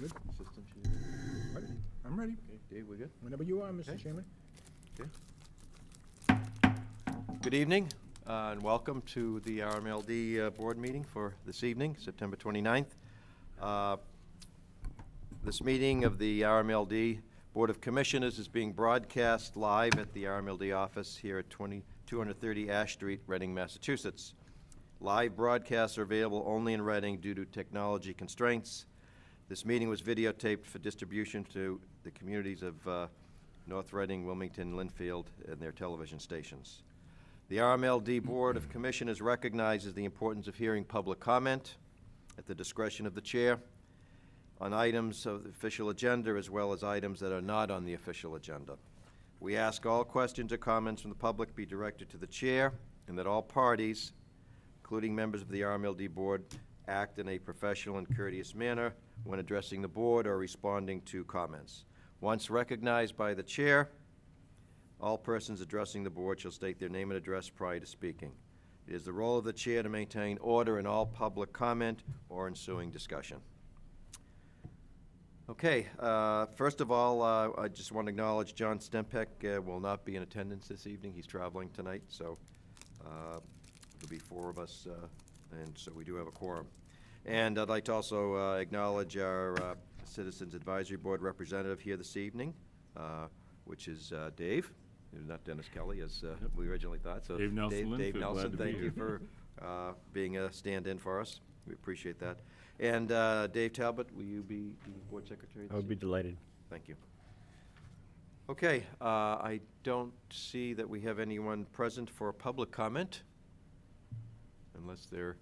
Good. Assistant Chairman. Ready? I'm ready. Okay, Dave, we good? Whenever you are, Mr. Okay. Chairman. Okay. Good evening, and welcome to the RMLD board meeting for this evening, September 29th. This meeting of the RMLD Board of Commissioners is being broadcast live at the RMLD office here at 230 Ash Street, Reading, Massachusetts. Live broadcasts are available only in Reading due to technology constraints. This meeting was videotaped for distribution to the communities of North Reading, Wilmington, Linfield, and their television stations. The RMLD Board of Commissioners recognizes the importance of hearing public comment at the discretion of the chair on items of the official agenda as well as items that are not on the official agenda. We ask all questions or comments from the public be directed to the chair and that all parties, including members of the RMLD Board, act in a professional and courteous manner when addressing the board or responding to comments. Once recognized by the chair, all persons addressing the board shall state their name and address prior to speaking. It is the role of the chair to maintain order in all public comment or ensuing discussion. Okay, first of all, I just want to acknowledge John Stempek will not be in attendance this evening. He's traveling tonight, so there'll be four of us, and so we do have a quorum. And I'd like to also acknowledge our Citizens Advisory Board representative here this evening, which is Dave, not Dennis Kelly, as we originally thought. So Dave Nelson, Dave Linfield, Nelson, glad to be thank you here. for being a stand-in for us. We appreciate that. And Dave Talbot, will you be the board secretary this I would be evening? delighted. Thank you. Okay, I don't see that we have anyone present for public comment, unless they're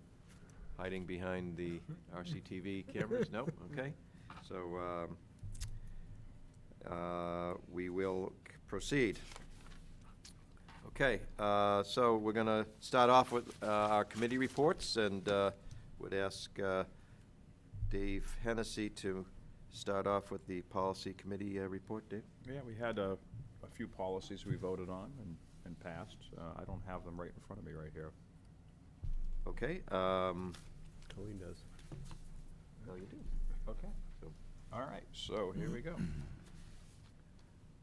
hiding behind the RCTV cameras. No? Okay. So we will proceed. Okay, so we're going to start off with our committee reports, and would ask Dave Hennessy to start off with the policy committee report. Dave? Yeah, we had a few policies we voted on and passed. I don't have them right in front of me right here. Okay. Colleen does. No, you do. Okay. So, All right, so here we go.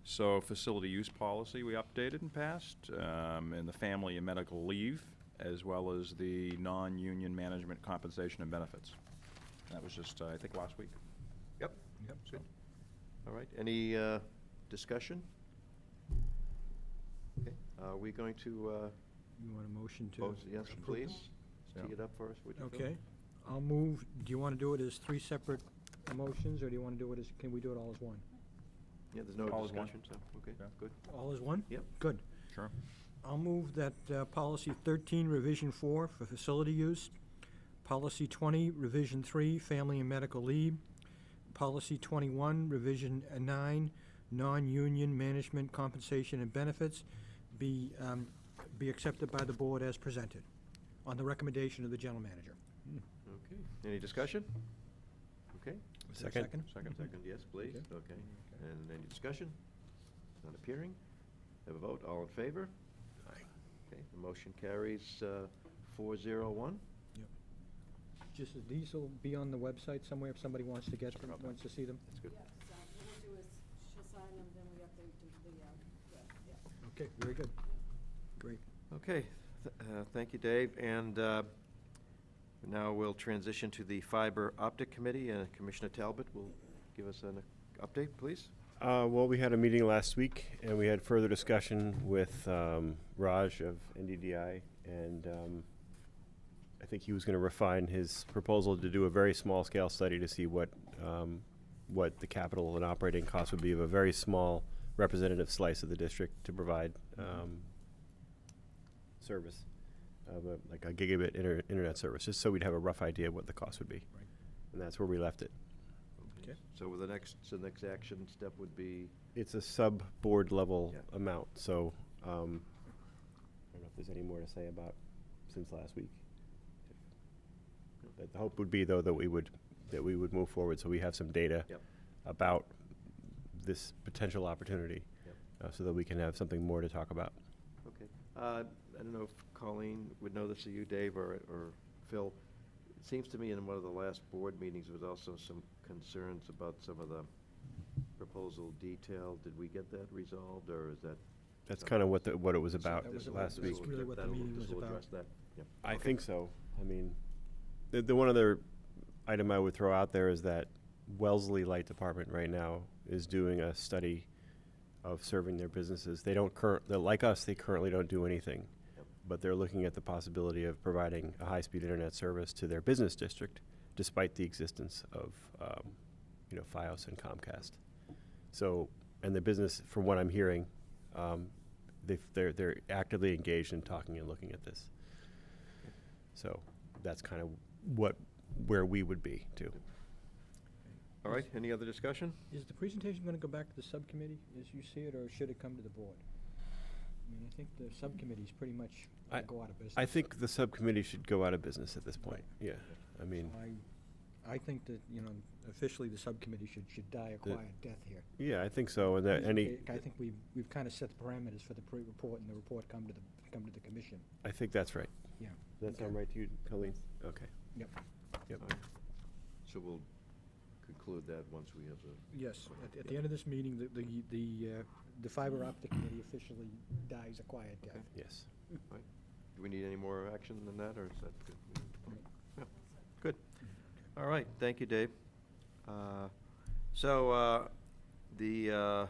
So facility use policy we updated and passed, and the family and medical leave, as well as the non-union management compensation and benefits. That was just, I think, last week. yep. Yep. Good. All right. Any discussion? Okay. Are we going to You want a motion to? vote? Yes, approve please. them? Tee it up for us, would you, Phil? Okay. I'll move, do you want to do it as three separate motions, or do you want to do it as, can we do it all as one? Yeah, there's no All as one. discussion, so, okay, Yeah. good. All as one? Yep. Good. Sure. I'll move that policy 13, revision 4 for facility use, policy 20, revision 3, family and medical leave, policy 21, revision 9, non-union management compensation and benefits be accepted by the board as presented on the recommendation of the general manager. Okay. Any discussion? Okay. Is there a Second. Second, yes, please. Okay. And any discussion? Not appearing. Have a vote. All in favor? Aye. Okay, the motion carries 401. Just, these will be on the website somewhere if somebody wants to get Sorry them, about that. wants to see them? That's good. Yes, what we'll do is she'll sign them, then we update to the, yeah. Okay, very good. Great. Okay, thank you, Dave. And now we'll transition to the Fiber Optic Committee, and Commissioner Talbot will give us an update, please. Well, we had a meeting last week, and we had further discussion with Raj of NDDI, and I think he was going to refine his proposal to do a very small-scale study to see what the capital and operating costs would be of a very small representative slice of the district to provide service, like a gigabit internet service, just so we'd have a rough idea of what the cost would be. Right. And that's where we left it. Okay. So the next action step would be, It's a sub-board level Yeah. amount, so I don't know if there's any more to say about since last week. The hope would be, though, that we would move forward, so we have some data Yep. about this potential opportunity, Yep. So that we can have something more to talk about. okay. I don't know if Colleen would know this, or you, Dave, or Phil. seems to me in one of the last board meetings, there was also some concerns about some of the proposal detail. Did we get that resolved, or is that? That's kind of what it was about That was last about- week. That's really what the That'll- meeting was this'll about. address that? Yep. I Okay. think so. I mean, the one other item I would throw out there is that Wellesley Light Department right now is doing a study of serving their businesses. They don't they're like us, they currently don't do anything. Yep. But they're looking at the possibility of providing a high-speed internet service to their business district, despite the existence of, FiOS and Comcast. So, and the business, from what I'm hearing, they're actively engaged in talking and looking at this. So that's kind of where we would be too. All right, any other discussion? Is the presentation going to go back to the subcommittee as you see it, or should it come to the board? I mean, I think the subcommittee's pretty much I- go out of business. I think the subcommittee should go out of business at this point. Yeah, I mean, I think that, officially the subcommittee should die a quiet death here. yeah, I think so. And that I think we've kind of set the parameters for the pre-report, and the report come to the commission. I think that's right. Yeah. Does that sound Okay. right to you, Colleen? Okay. Yep. Yep. All right. So we'll conclude that once we have the. Yes, at the end of this meeting, the fiber optic committee officially dies a quiet death. Yes. Do we need any more action than that, or is that good? Yeah. Good. All right, thank you, Dave. The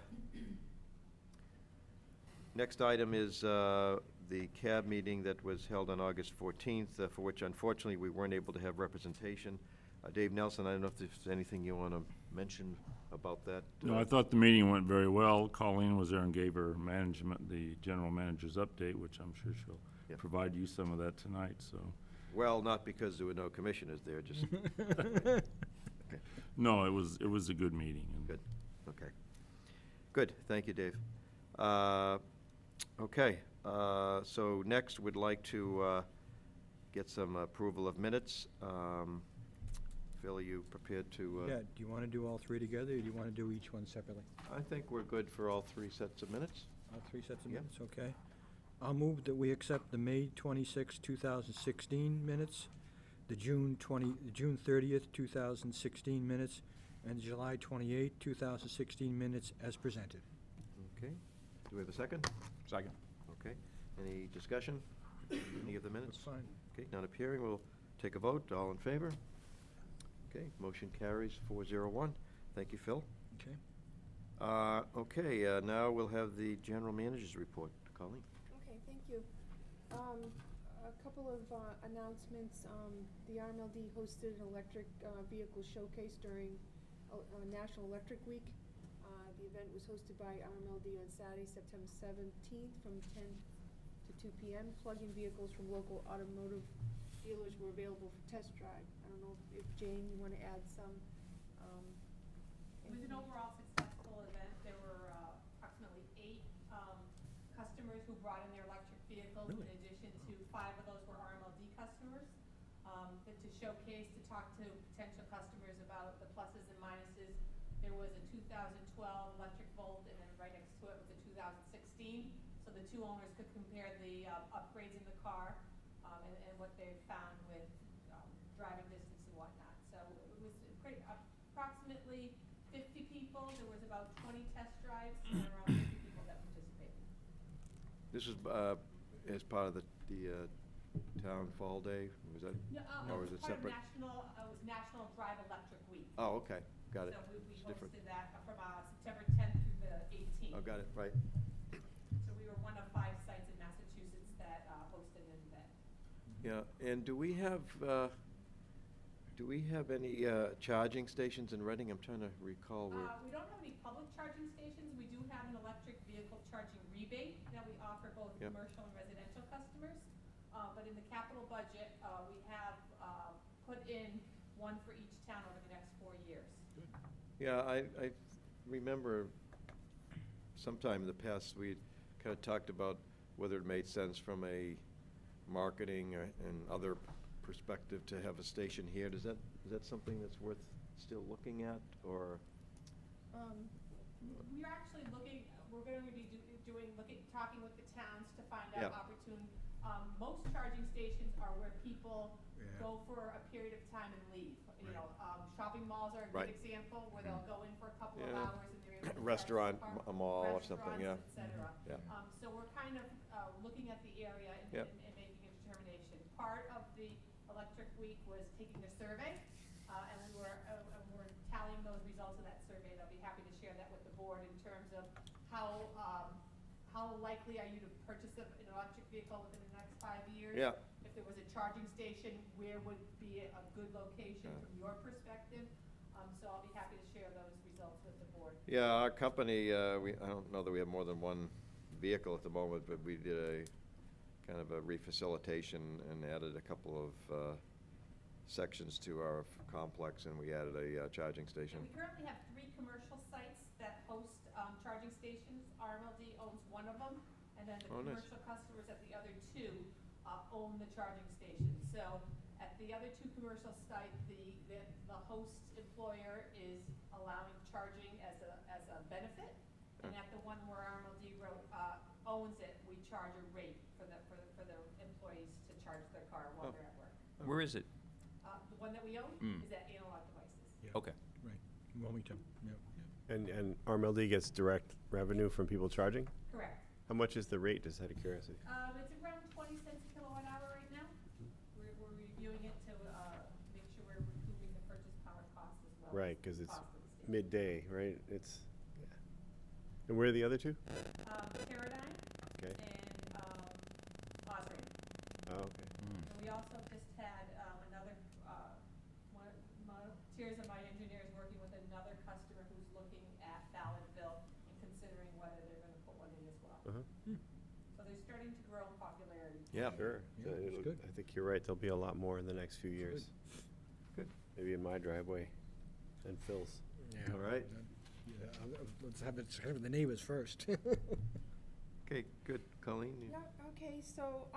next item is the CAB meeting that was held on August 14th, for which unfortunately we weren't able to have representation. Dave Nelson, I don't know if there's anything you want to mention about that. No, I thought the meeting went very well. Colleen was there and gave her the general manager's update, which I'm sure she'll Yeah. provide you some of that tonight, so. Well, not because there were no commissioners there, just, No, it was a good meeting. And good, okay. Good, thank you, Dave. Okay, so next, we'd like to get some approval of minutes. Phil, are you prepared to? Yeah, do you want to do all three together, or do you want to do each one separately? I think we're good for all three sets of minutes. All three sets of Yeah. minutes, okay. I'll move that we accept the May 26, 2016 minutes, the June 30th, 2016 minutes, and July 28, 2016 minutes as presented. Okay, do we have a second? Second. Okay, any discussion? Any of the minutes? That's fine. Okay, not appearing, we'll take a vote, all in favor? Okay, motion carries 401. Thank you, Phil. Okay. Okay, now we'll have the general manager's report. Colleen? Okay, thank you. A couple of announcements. The RMLD hosted an electric vehicle showcase during National Electric Week. The event was hosted by RMLD on Saturday, September 17th from 10 to 2 p.m. Plug-in vehicles from local automotive dealers were available for test drive. I don't know if Jane, you want to add some? It was an overall successful event. There were approximately 8 customers who brought in their electric vehicles. Really? In addition to 5 of those were RMLD customers. To showcase, to talk to potential customers about the pluses and minuses. There was a 2012 electric Volt, and then right next to it was a 2016. So the two owners could compare the upgrades in the car and what they found with driving distance and whatnot. So it was pretty, approximately 50 people. There was about 20 test drives and around 50 people that participated. This was as part of the town fall day, was that? No, Or it is was it part of separate? it was National Drive Electric Week. Oh, okay, got it. So we It's different. hosted that from September 10th through the 18th. Oh, got it, right. So we were one of 5 sites in Massachusetts that hosted an event. Yeah, and do we have any charging stations in Reading? I'm trying to recall where. We don't have any public charging stations. We do have an electric vehicle charging rebate that we offer both Yep. commercial and residential customers. But in the capital budget, we have put in one for each town over the next 4 years. Yeah, I remember sometime in the past, we kind of talked about whether it made sense from a marketing and other perspective to have a station here. Is that something that's worth still looking at, or? We're actually we're going to be talking with the towns to find Yeah. out opportune. Most charging stations are where people go for a period of time and leave. You know, shopping malls are a Right. good example, where they'll go in for a couple of Yeah. hours and they're able to charge Restaurant, their car. a mall or something, yeah. Restaurants, et cetera. Yeah. So we're kind of looking at the area and Yep. and making a determination. Part of the electric week was taking a survey, and we're tallying those results of that survey, and I'll be happy to share that with the board in terms of how likely are you to purchase an electric vehicle within the next 5 years? Yeah. If there was a charging station, where would be a good location from your perspective? So I'll be happy to share those results with the board. Yeah, our company, I don't know that we have more than one vehicle at the moment, but we did a kind of a refacilitation and added a couple of sections to our complex, and we added a charging station. And we currently have 3 commercial sites that host charging stations. RMLD owns one of them, and then the Oh, nice. commercial customers at the other 2 own the charging stations. So at the other 2 commercial sites, the host employer is allowing charging as a benefit, and at the one where RMLD owns it, we charge a rate for the employees to charge their car while they're at work. Where is it? The one that we own Mm. is at Analog Devices. Yeah. Okay. Right, Wilmington, yep. And RMLD gets direct revenue from people charging? Correct. How much is the rate, just out of curiosity? It's around 20 cents a kilowatt hour right now. We're reviewing it to make sure we're recouping the purchase power cost as well. Right, as because the it's cost of the station. midday, right? It's, yeah. And where are the other two? Paradigm Okay. and Osram. Oh, okay. And we also just had another, tiers of my engineers working with another customer who's looking at Ballardville and considering whether they're gonna put one in as well. Uh-huh. So they're starting to grow in popularity. Yeah. Sure. Yeah, it's good. I think you're right, there'll be a lot more in the next few years. Good. Maybe in my driveway and Phil's. Yeah, All right. yeah, let's have the neighbors first. Okay, good. Colleen? you- Yeah, okay, so,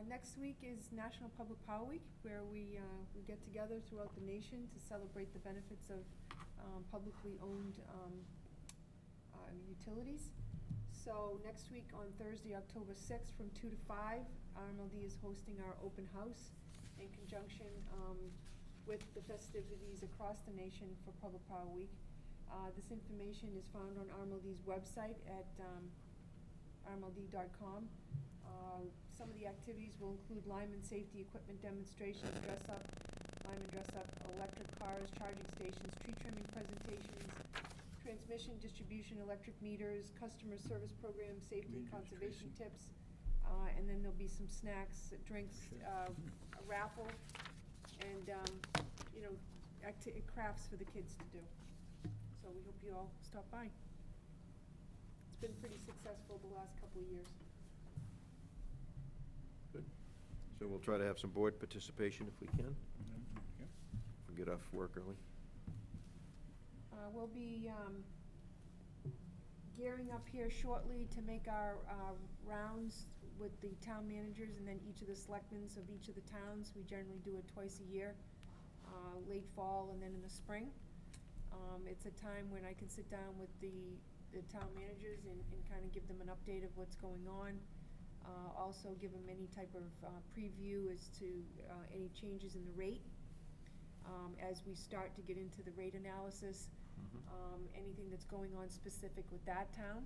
next week is National Public Power Week, where we get together throughout the nation to celebrate the benefits of publicly owned utilities. So next week on Thursday, October 6th, from 2 to 5, RMLD is hosting our open house in conjunction with the festivities across the nation for Public Power Week. This information is found on RMLD's website at rmld.com. Some of the activities will include lineman safety equipment demonstrations, dress-up, lineman dress-up, electric cars, charging stations, tree trimming presentations, transmission, distribution, electric meters, customer service programs, safety and conservation tips. And then there'll be some snacks, drinks, a raffle, and, crafts for the kids to do. So we hope you all stop by. It's been pretty successful the last couple of years. Good. So we'll try to have some board participation if we can. Yep. If we get off work early. We'll be gearing up here shortly to make our rounds with the town managers and then each of the selectmen of each of the towns. We generally do it twice a year, late fall and then in the spring. It's a time when I can sit down with the town managers and kind of give them an update of what's going on. Also give them any type of preview as to any changes in the rate. As we start to get into the rate analysis, anything that's going on specific with that town.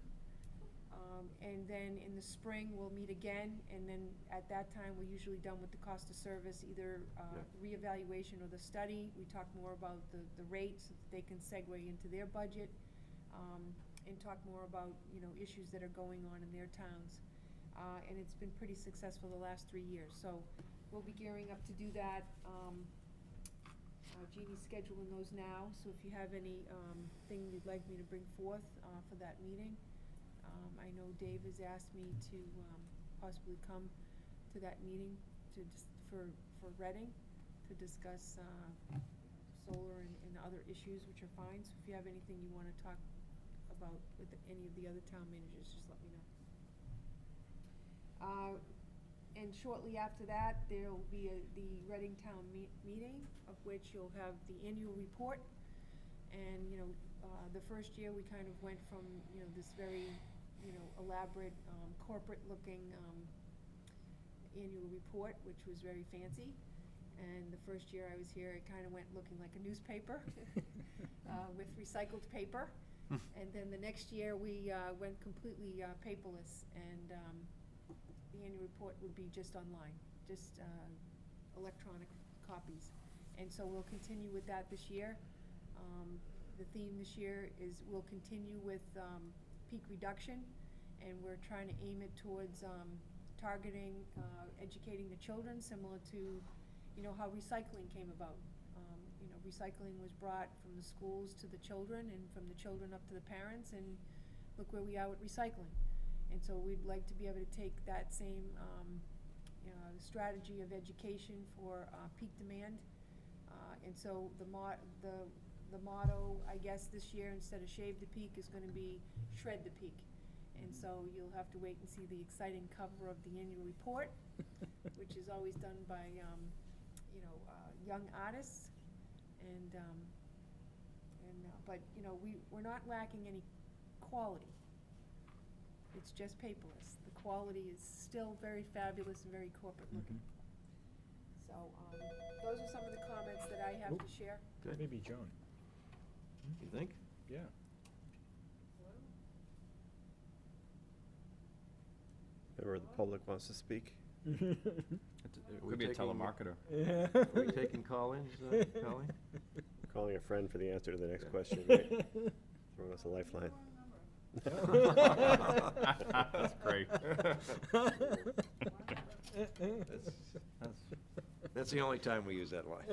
And then in the spring, we'll meet again, and then at that time, we're usually done with the cost of service, either reevaluation or the study. We talk more about the rates, so that they can segue into their budget, and talk more about, issues that are going on in their towns. And it's been pretty successful the last 3 years, so we'll be gearing up to do that. Jeannie's scheduling those now, so if you have any thing you'd like me to bring forth for that meeting. I know Dave has asked me to possibly come to that meeting for Reading to discuss solar and other issues, which are fine. So if you have anything you want to talk about with any of the other town managers, just let me know. And shortly after that, there will be the Reading Town meeting, of which you'll have the annual report. And, the first year, we kind of went from, this very, elaborate, corporate-looking annual report, which was very fancy. And the first year I was here, it kind of went looking like a newspaper with recycled paper. And then the next year, we went completely paperless, and the annual report would be just online, just electronic copies. And so we'll continue with that this year. The theme this year is we'll continue with peak reduction, and we're trying to aim it towards targeting, educating the children, similar to, you know, how recycling came about. You know, recycling was brought from the schools to the children, and from the children up to the parents, and look where we are with recycling. And so we'd like to be able to take that same strategy of education for peak demand. And so the motto, I guess, this year, instead of shave the peak, is going to be shred the peak. And so you'll have to wait and see the exciting cover of the annual report, which is always done by young artists. But you know, we're not lacking any quality. It's just paperless. The quality is still very fabulous and very corporate looking. So those are some of the comments that I have to share. Good. Maybe John. You think? Yeah. Member of the public wants to speak? It we could be a taking- telemarketer. Are we taking call-ins, Colleen? Calling a friend for the answer to the next question, right? Throwing us a lifeline. That's great. That's the only time we use that line.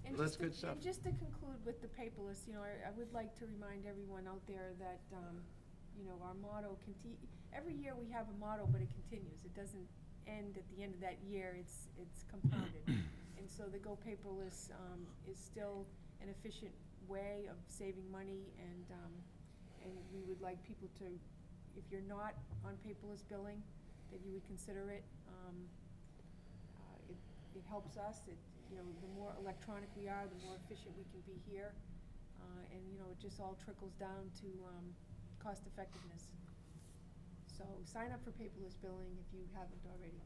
And That's just good to- stuff. And just to conclude with the paperless, you know, I would like to remind everyone out there that, you know, our motto, every year we have a motto, but it continues. It doesn't end at the end of that year, it's compounded. And so the Go Paperless is still an efficient way of saving money, and we would like people to, if you're not on paperless billing, that you would consider it. It helps us. You know, the more electronic we are, the more efficient we can be here. And, you know, it just all trickles down to cost effectiveness. So sign up for paperless billing if you haven't already.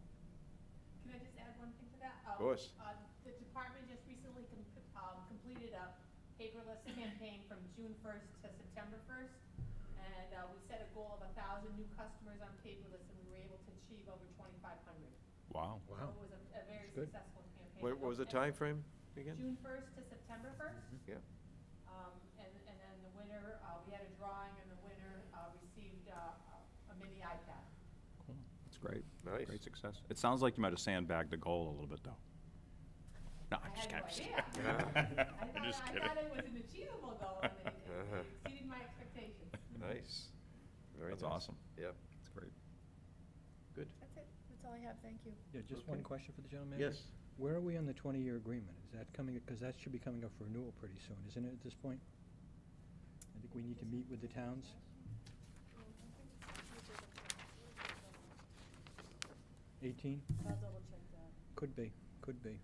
Can I just add one thing to that? Of course. The department just recently completed a paperless campaign from June 1st to September 1st. And we set a goal of 1,000 new customers on paperless, and we were able to achieve over 2,500. Wow. So it was a very That's good. successful campaign. What was the And time frame again? June 1st to September 1st. Yeah. And then the winner, we had a drawing, and the winner received a mini iPad. Cool. That's great. Nice. Great success. It sounds like you might have sandbagged the goal a little bit, though. No, I'm just I had no kidding. idea. I'm just kidding. I thought it was an achievable goal, and it exceeded my expectations. Nice. Very That's nice. awesome. Yep. That's great. Good. That's it. That's all I have. Thank you. Yeah, just Okay. one question for the general manager. Yes. Where are we on the 20-year agreement? Is that coming, because that should be coming up for renewal pretty soon, isn't it, at this point? I think we need to meet with the towns. 18? I'll double check that. Could be, could be.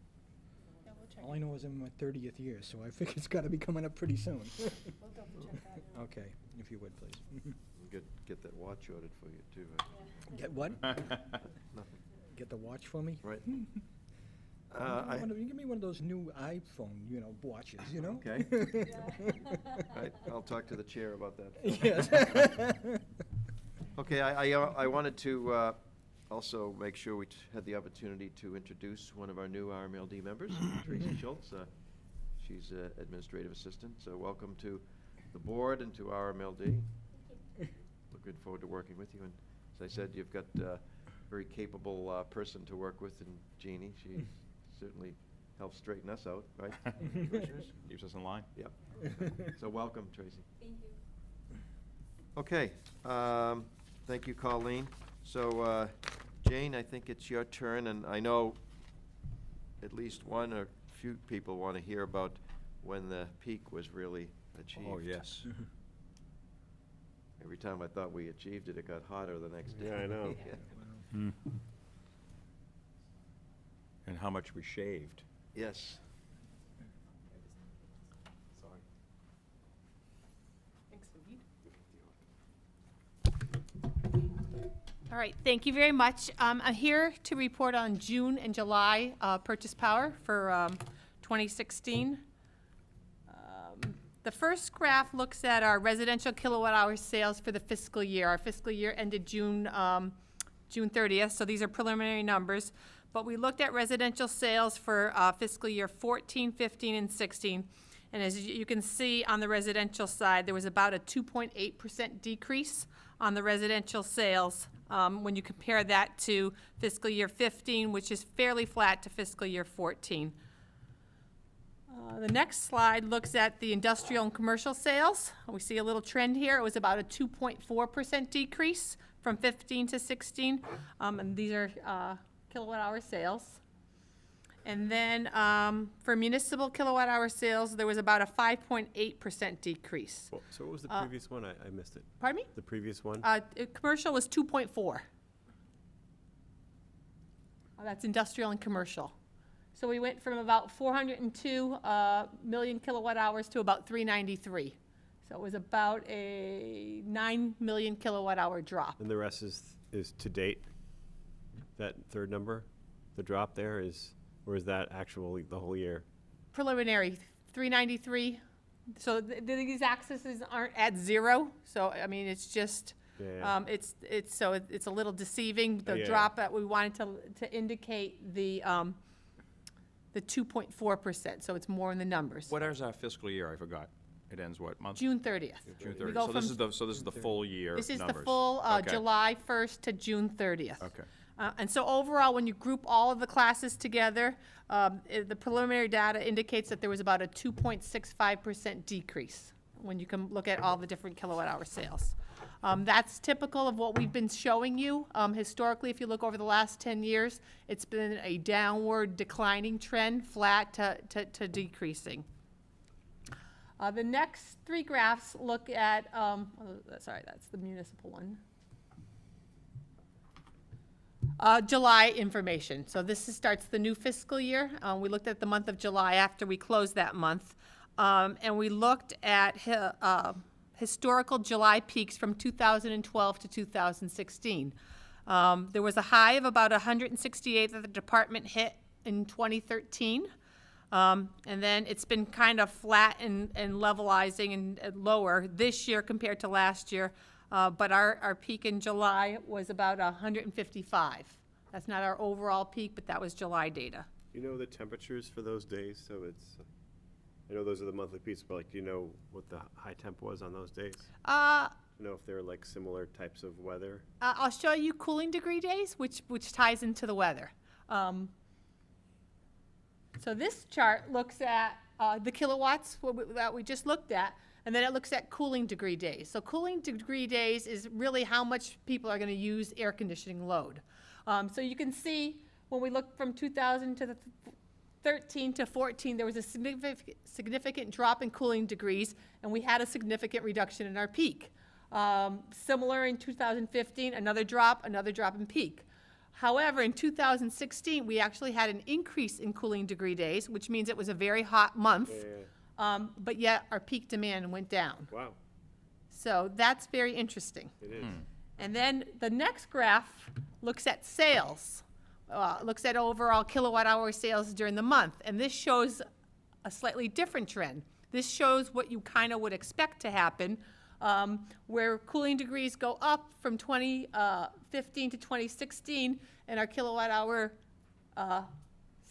Yeah, we'll check All I it. know is I'm in my 30th year, so I think it's gotta be coming up pretty soon. We'll double check that. now. Okay, if you would, please. Get that watch ordered for you, too. Yeah. Get what? Nothing. Get the watch for me? Right. You give me one of those new iPhone, watches, Okay. Yeah. I'll talk to the chair about that. Yes. Okay, I wanted to also make sure we had the opportunity to introduce one of our new RMLD members, Tracy Schultz. She's administrative assistant, so welcome to the board and to RMLD. Looking forward to working with you, and as I said, you've got a very capable person to work with in Jeannie. She certainly helps straighten us out, right? Commissioners? Keeps us in line. Yep. So welcome, Tracy. Thank you. Okay, thank you, Colleen. So, Jane, I think it's your turn, and I know at least one or few people want to hear about when the peak was really achieved. Oh, yes. Every time I thought we achieved it, it got hotter the next day. Yeah, I know. Hmm. And how much we shaved. Yes. Sorry. Thanks for All right, thank you very much. I'm here to report on June and July purchase power for 2016. The first graph looks at our residential kilowatt hour sales for the fiscal year. Our fiscal year ended June 30th, so these are preliminary numbers. But we looked at residential sales for fiscal year 14, 15, and 16. And as you can see on the residential side, there was about a 2.8% decrease on the residential sales when you compare that to fiscal year 15, which is fairly flat to fiscal year 14. The next slide looks at the industrial and commercial sales. We see a little trend here. It was about a 2.4% decrease from 15 to 16. And these are kilowatt hour sales. And then for municipal kilowatt hour sales, there was about a 5.8% decrease. So what was the previous one? I missed it. Pardon me? The previous one? Commercial was 2.4. That's industrial and commercial. So we went from about 402 million kilowatt hours to about 393. So it was about a 9 million kilowatt hour drop. And the rest is to date? That third number? The drop there is, or is that actually the whole year? Preliminary, 393. So these axes aren't at zero. So, I mean, it's just, Yeah. it's a little deceiving. The Yeah. drop that we wanted to indicate the 2.4%. So it's more in the numbers. What is our fiscal year? I forgot. It ends what month? June 30th. June We 30th. go So this from- is the full year This is the numbers. full Okay. July 1st to June 30th. Okay. And so overall, when you group all of the classes together, the preliminary data indicates that there was about a 2.65% decrease when you can look at all the different kilowatt hour sales. That's typical of what we've been showing you. Historically, if you look over the last 10 years, it's been a downward declining trend, flat to decreasing. The next three graphs look at, sorry, that's the municipal one. July information. So this starts the new fiscal year. We looked at the month of July after we closed that month. And we looked at historical July peaks from 2012 to 2016. There was a high of about 168 that the department hit in 2013. And then it's been kind of flat and levelizing and lower this year compared to last year. But our peak in July was about 155. That's not our overall peak, but that was July data. You know the temperatures for those days? So it's, I know those are the monthly peaks, but like, do you know what the high temp was on those days? You know if they're like similar types of weather? I'll show you cooling degree days, which ties into the weather. So this chart looks at the kilowatts that we just looked at, and then it looks at cooling degree days. So cooling degree days is really how much people are going to use air conditioning load. So you can see when we look from 2000 to 13 to 14, there was a significant drop in cooling degrees, and we had a significant reduction in our peak. Similar in 2015, another drop in peak. However, in 2016, we actually had an increase in cooling degree days, which means it was a very hot month. But yet our peak demand went down. Wow, So that's very interesting. it is. And then the next graph looks at sales, looks at overall kilowatt hour sales during the month. And this shows a slightly different trend. This shows what you kind of would expect to happen, where cooling degrees go up from 2015 to 2016, and our kilowatt hour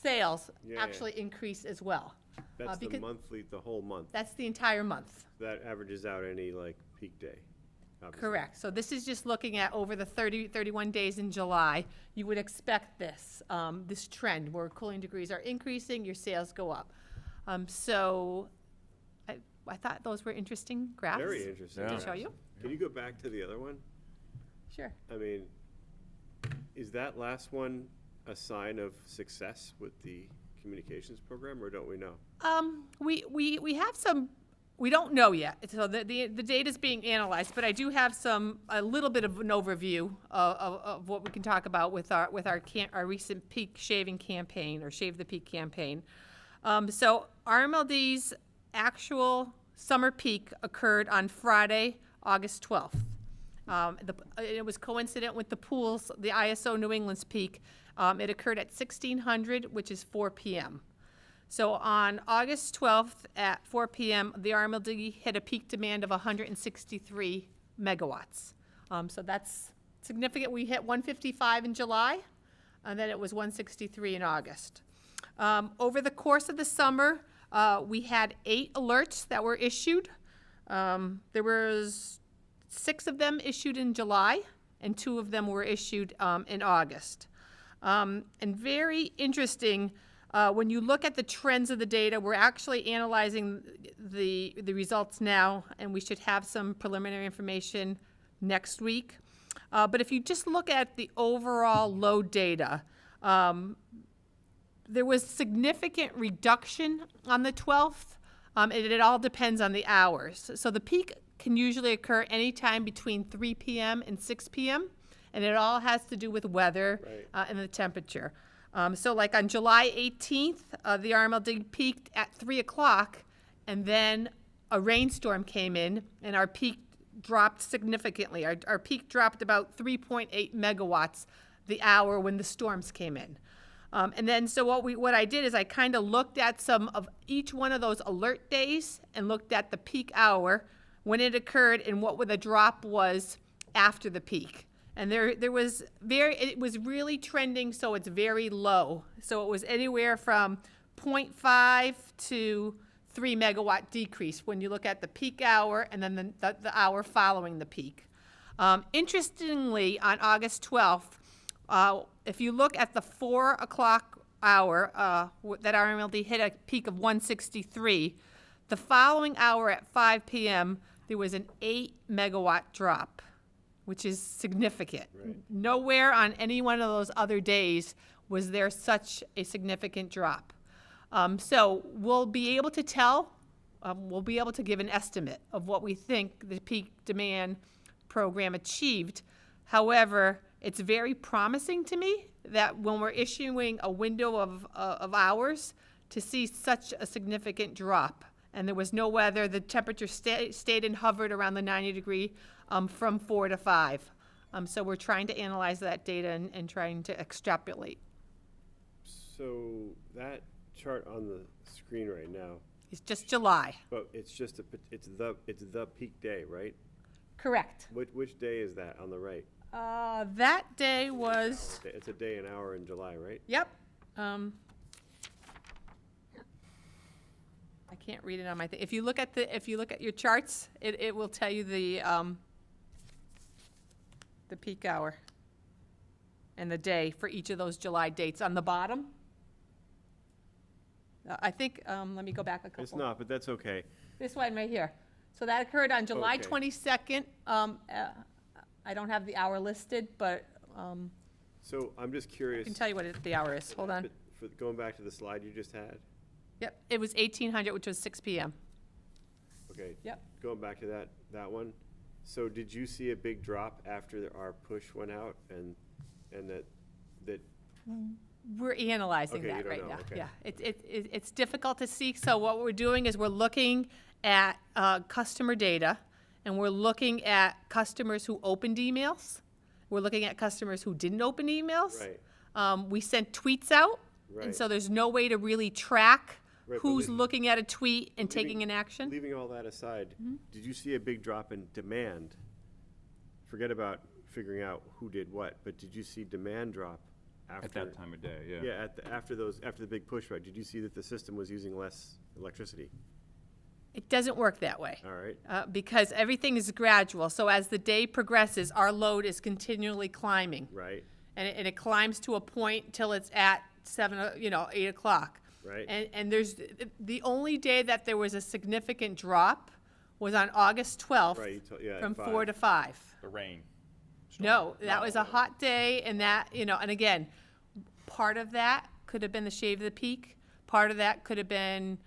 sales actually increase as well. That's the because- monthly, the whole month. That's the entire month. That averages out any like peak day. Obviously. Correct. So this is just looking at over the 31 days in July. You would expect this, this trend where cooling degrees are increasing, your sales go up. So I thought those were interesting graphs. Very interesting. To show you. Can you go back to the other one? Sure. I mean, is that last one a sign of success with the communications program, or don't we know? We have some, we don't know yet. So the data's being analyzed, but I do have a little bit of an overview of what we can talk about with our recent peak shaving campaign, or Shave the Peak campaign. So RMLD's actual summer peak occurred on Friday, August 12th. It was coincident with the pools, the ISO New England's peak. It occurred at 1600, which is 4 p.m. So on August 12th at 4 p.m., the RMLD hit a peak demand of 163 megawatts. So that's significant. We hit 155 in July, and then it was 163 in August. Over the course of the summer, we had 8 alerts that were issued. There was 6 of them issued in July, and 2 of them were issued in August. And very interesting, when you look at the trends of the data, we're actually analyzing the results now, and we should have some preliminary information next week. But if you just look at the overall load data, there was significant reduction on the 12th. It all depends on the hours. So the peak can usually occur anytime between 3 p.m. and 6 p.m., and it all has to do with weather and the temperature. So like on July 18th, the RMLD peaked at 3 o'clock, and then a rainstorm came in, and our peak dropped significantly. Our peak dropped about 3.8 megawatts the hour when the storms came in. And then so what I did is I kind of looked at some of each one of those alert days and looked at the peak hour when it occurred and what the drop was after the peak. And it was really trending, so it's very low. So it was anywhere from 0.5 to 3 megawatt decrease when you look at the peak hour and then the hour following the peak. Interestingly, on August 12th, if you look at the 4 o'clock hour that RMLD hit a peak of 163, the following hour at 5 p.m., there was an 8 megawatt drop, which is significant. Right. Nowhere on any one of those other days was there such a significant drop. So we'll be able to tell, we'll be able to give an estimate of what we think the peak demand program achieved. However, it's very promising to me that when we're issuing a window of hours to see such a significant drop. And there was no weather. The temperature stayed and hovered around the 90-degree from 4 to 5. So we're trying to analyze that data and trying to extrapolate. So that chart on the screen right now, It's just July. but it's just it's the peak day, right? Correct. Which day is that on the right? That day was, It's a day and hour in July, right? yep. I can't read it on my thing. If you look at your charts, it will tell you the peak hour and the day for each of those July dates on the bottom. I think, let me go back a couple. It's not, but that's okay. This one right here. So that occurred on July Okay. 22nd. I don't have the hour listed, but So I'm just I curious. can tell you what the hour is. Hold on. but For going back to the slide you just had, Yep, it was 1800, which was 6 p.m. okay. Yep. Going back to that one. So did you see a big drop after our push went out and that We're analyzing Okay, you that don't right know, now. okay. Yeah, it's difficult to see. So what we're doing is we're looking at customer data, and we're looking at customers who opened emails. We're looking at customers who didn't open emails. Right. We sent tweets out, and Right. so there's no way to really track Right, but who's li- looking at a tweet and leaving- taking an action. Leaving all that aside, Mm-hmm. did you see a big drop in demand? Forget about figuring out who did what, but did you see demand drop after? At that time of day, yeah. Yeah, after the big push, right? Did you see that the system was using less electricity? It doesn't work that way. All right. Because everything is gradual. So as the day progresses, our load is continually climbing. Right. And it climbs to a point till it's at 8 o'clock. Right. And there's, the only day that there was a significant drop was on August 12th. Right, yeah, at From 5. 4 to 5. The rain. No, that was a hot day, and that, and again, part of that could have been the shave of the peak. Part of that could have been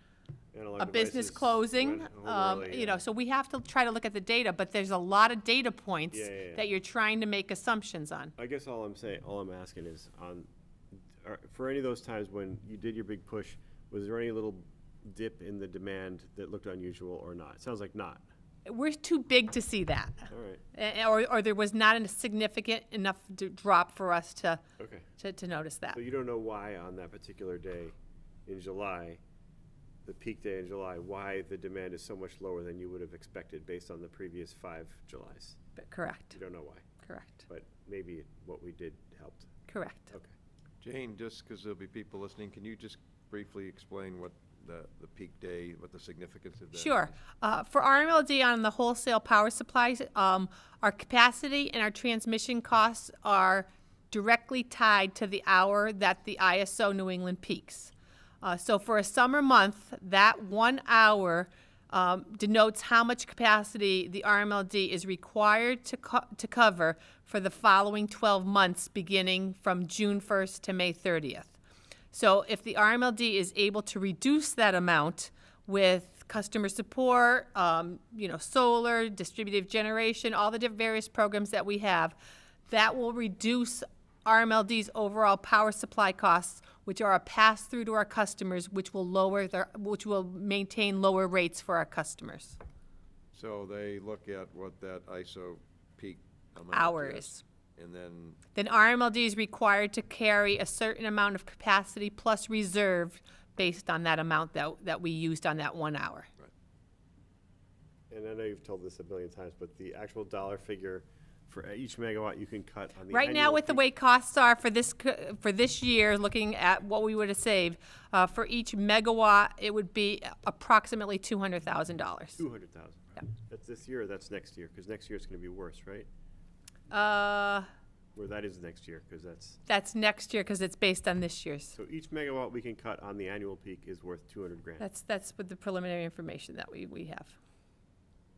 Analog a business devices closing, went home early, yeah. so we have to try to look at the data, but there's a lot of data points Yeah, yeah, yeah. that you're trying to make assumptions on. I guess all I'm asking is for any of those times when you did your big push, was there any little dip in the demand that looked unusual or not? It sounds like not. we're too big to see that. All right, Or there was not a significant enough drop for us to, okay. to notice that. So you don't know why on that particular day in July, the peak day in July, why the demand is so much lower than you would have expected based on the previous 5 Julys? But correct, You don't know why, correct, but maybe what we did helped. correct. Okay. Jane, just because there'll be people listening, can you just briefly explain what the peak day, what the significance of that is? Sure. For RMLD on the wholesale power supplies, our capacity and our transmission costs are directly tied to the hour that the ISO New England peaks. So for a summer month, that 1 hour denotes how much capacity the RMLD is required to cover for the following 12 months, beginning from June 1st to May 30th. So if the RMLD is able to reduce that amount with customer support, solar, distributed generation, all the various programs that we have, that will reduce RMLD's overall power supply costs, which are a pass-through to our customers, which will maintain lower rates for our customers. So they look at what that ISO peak amount Hours. and Then RMLD is required to carry a certain amount of capacity plus reserve based on that amount that we used on that 1 hour. And I know you've told this a million times, but the actual dollar figure for each megawatt you can cut on the Right now, annual with the peak- way costs are for this year, looking at what we would have saved, for each megawatt, it would be approximately $200,000. 200,000. Yeah. That's this year or that's next year? Because next year it's going to be worse, right? Or that is next year, because That's next year because it's based on this year's. so each megawatt we can cut on the annual peak is worth 200 grand. That's with the preliminary information that we have.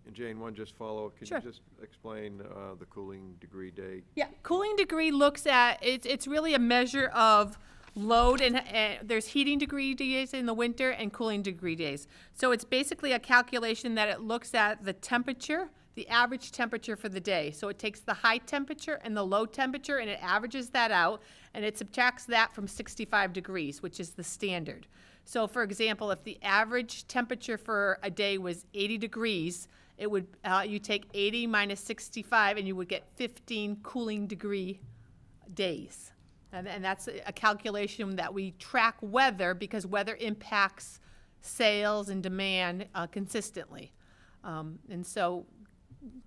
And Jane, one just follow, can Sure. you just explain the cooling degree day? Yeah, cooling degree looks at, it's really a measure of load, and there's heating degree days in the winter and cooling degree days. So it's basically a calculation that it looks at the temperature, the average temperature for the day. So it takes the high temperature and the low temperature, and it averages that out, and it subtracts that from 65 degrees, which is the standard. So for example, if the average temperature for a day was 80 degrees, it would, you take 80 minus 65, and you would get 15 cooling degree days. And that's a calculation that we track weather, because weather impacts sales and demand consistently. And so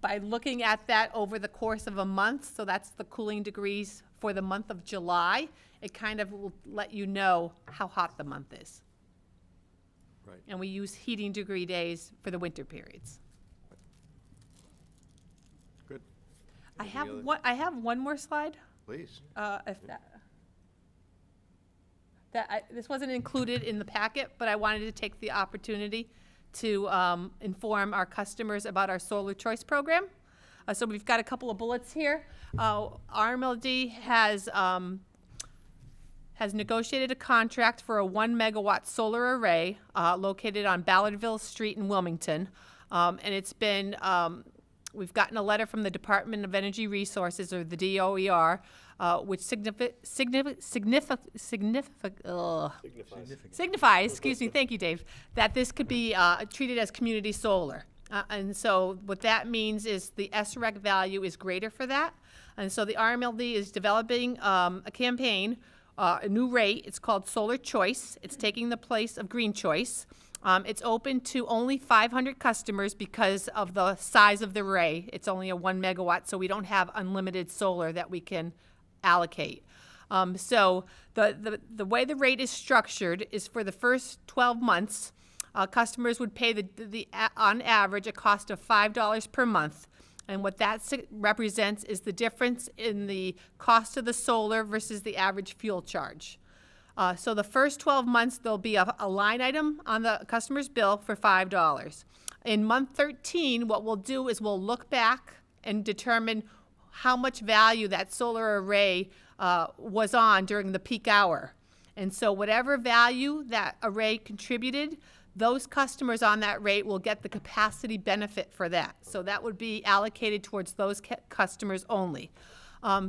by looking at that over the course of a month, so that's the cooling degrees for the month of July, it kind of will let you know how hot the month is. Right. And we use heating degree days for the winter periods. Good. I Any have other- I have one more slide. Please. If this wasn't included in the packet, but I wanted to take the opportunity to inform our customers about our Solar Choice program. So we've got a couple of bullets here. RMLD has negotiated a contract for a 1 megawatt solar array located on Ballardville Street in Wilmington. And it's been, we've gotten a letter from the Department of Energy Resources, or the DOER, which signifies, excuse me, thank you, Dave, that this could be treated as community solar. And so what that means is the SREC value is greater for that. And so the RMLD is developing a campaign, a new rate. It's called Solar Choice. It's taking the place of Green Choice. It's open to only 500 customers because of the size of the array. It's only a 1 megawatt, so we don't have unlimited solar that we can allocate. So the way the rate is structured is for the first 12 months, customers would pay on average a cost of $5 per month. And what that represents is the difference in the cost of the solar versus the average fuel charge. So the first 12 months, there'll be a line item on the customer's bill for $5. In month 13, what we'll do is we'll look back and determine how much value that solar array was on during the peak hour. And so whatever value that array contributed, those customers on that rate will get the capacity benefit for that. So that would be allocated towards those customers only.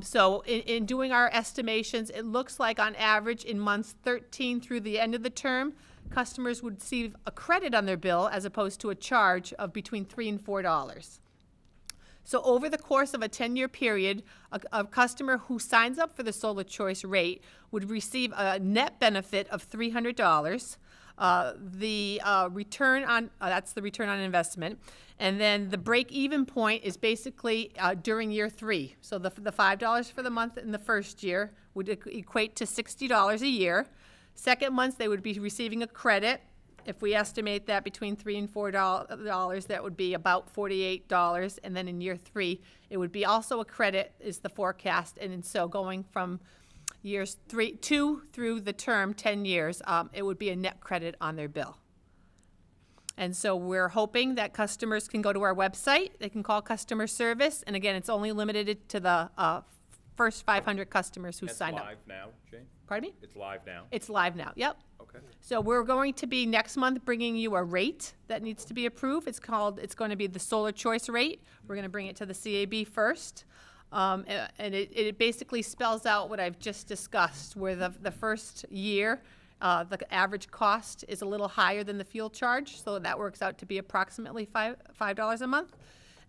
So in doing our estimations, it looks like on average in months 13 through the end of the term, customers would receive a credit on their bill as opposed to a charge of between $3 and $4. So over the course of a 10-year period, a customer who signs up for the Solar Choice rate would receive a net benefit of $300. The return on, that's the return on investment. And then the break-even point is basically during year 3. So the $5 for the month in the first year would equate to $60 a year. Second month, they would be receiving a credit. If we estimate that between $3 and $4, that would be about $48. And then in year 3, it would be also a credit is the forecast. And so going from years 2 through the term, 10 years, it would be a net credit on their bill. And so we're hoping that customers can go to our website. They can call customer service. And again, it's only limited to the first 500 customers who sign up. That's live now, Jane? Pardon me? It's live now? It's live now, yep. Okay. So we're going to be next month bringing you a rate that needs to be approved. It's going to be the Solar Choice rate. We're going to bring it to the CAB first. And it basically spells out what I've just discussed, where the first year, the average cost is a little higher than the fuel charge, so that works out to be approximately $5 a month.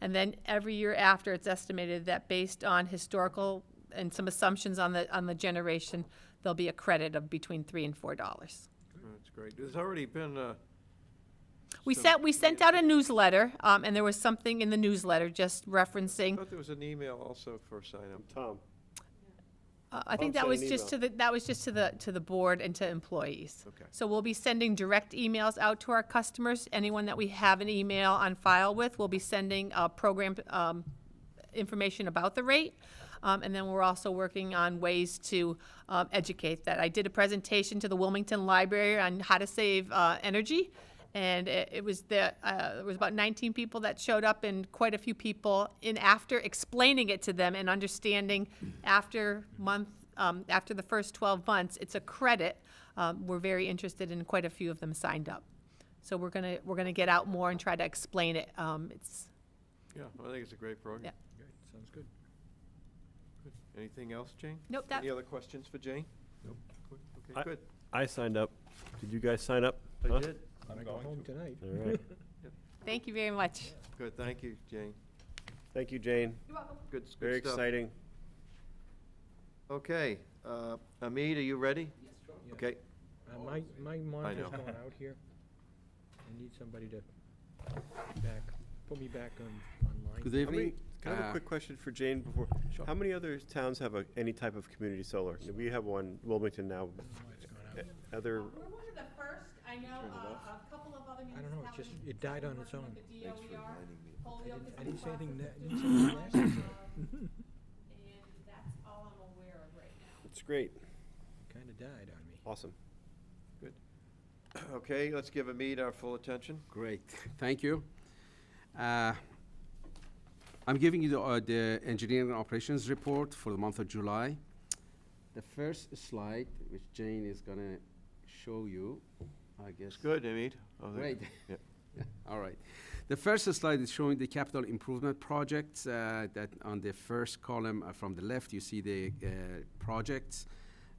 And then every year after, it's estimated that based on historical and some assumptions on the generation, there'll be a credit of between $3 and $4. That's great. There's already been We sent out a newsletter, and there was something in the newsletter just I referencing. thought there was an email also for sign-up. Tom? I think Bob that was sent an just to the board and to employees. Okay. So we'll be sending direct emails out to our customers. Anyone that we have an email on file with, we'll be sending program information about the rate. And then we're also working on ways to educate that. I did a presentation to the Wilmington Library on how to save energy. And it was there was about 19 people that showed up, and quite a few people after explaining it to them and understanding after the first 12 months, it's a credit. We're very interested, and quite a few of them signed up. So we're gonna get out more and try to explain it. It's Yeah, I think it's a great program. Yeah. Great. Sounds good. Anything else, Jane? Nope, Any other questions for Jane? Nope. Okay, good. I signed up. Did you guys sign up? I Huh? did. I go home tonight. All right. Thank you very much. Good, thank you, Jane. Thank you, Jane. You're welcome. Good Very stuff. exciting. Okay, Hamid, are you ready? Yes, sure. Okay, My monitor's know. going out here. I need somebody to put me back online. Good How many- evening. Can I have a quick question for Jane before? Sure. How many other towns have any type of community solar? We have one, Wilmington now. It's gone out. Other, We're one of the first. I know a couple of other I don't know, it's just, municipalities it died on its working own. with the DOER. Holyoke is I in didn't say the anything, process of didn't say doing anything that, nasty. and that's all I'm aware of right now. it's great. Kinda died on me. Awesome. okay, let's give Hamid our full attention. Great, thank you. I'm giving you the engineering operations report for the month of July. The first slide, which Jane is gonna show you, I guess. It's good, Hamid. Oh, there you Great. go. Yeah. All right. The first slide is showing the capital improvement projects. That on the first column from the left, you see the projects.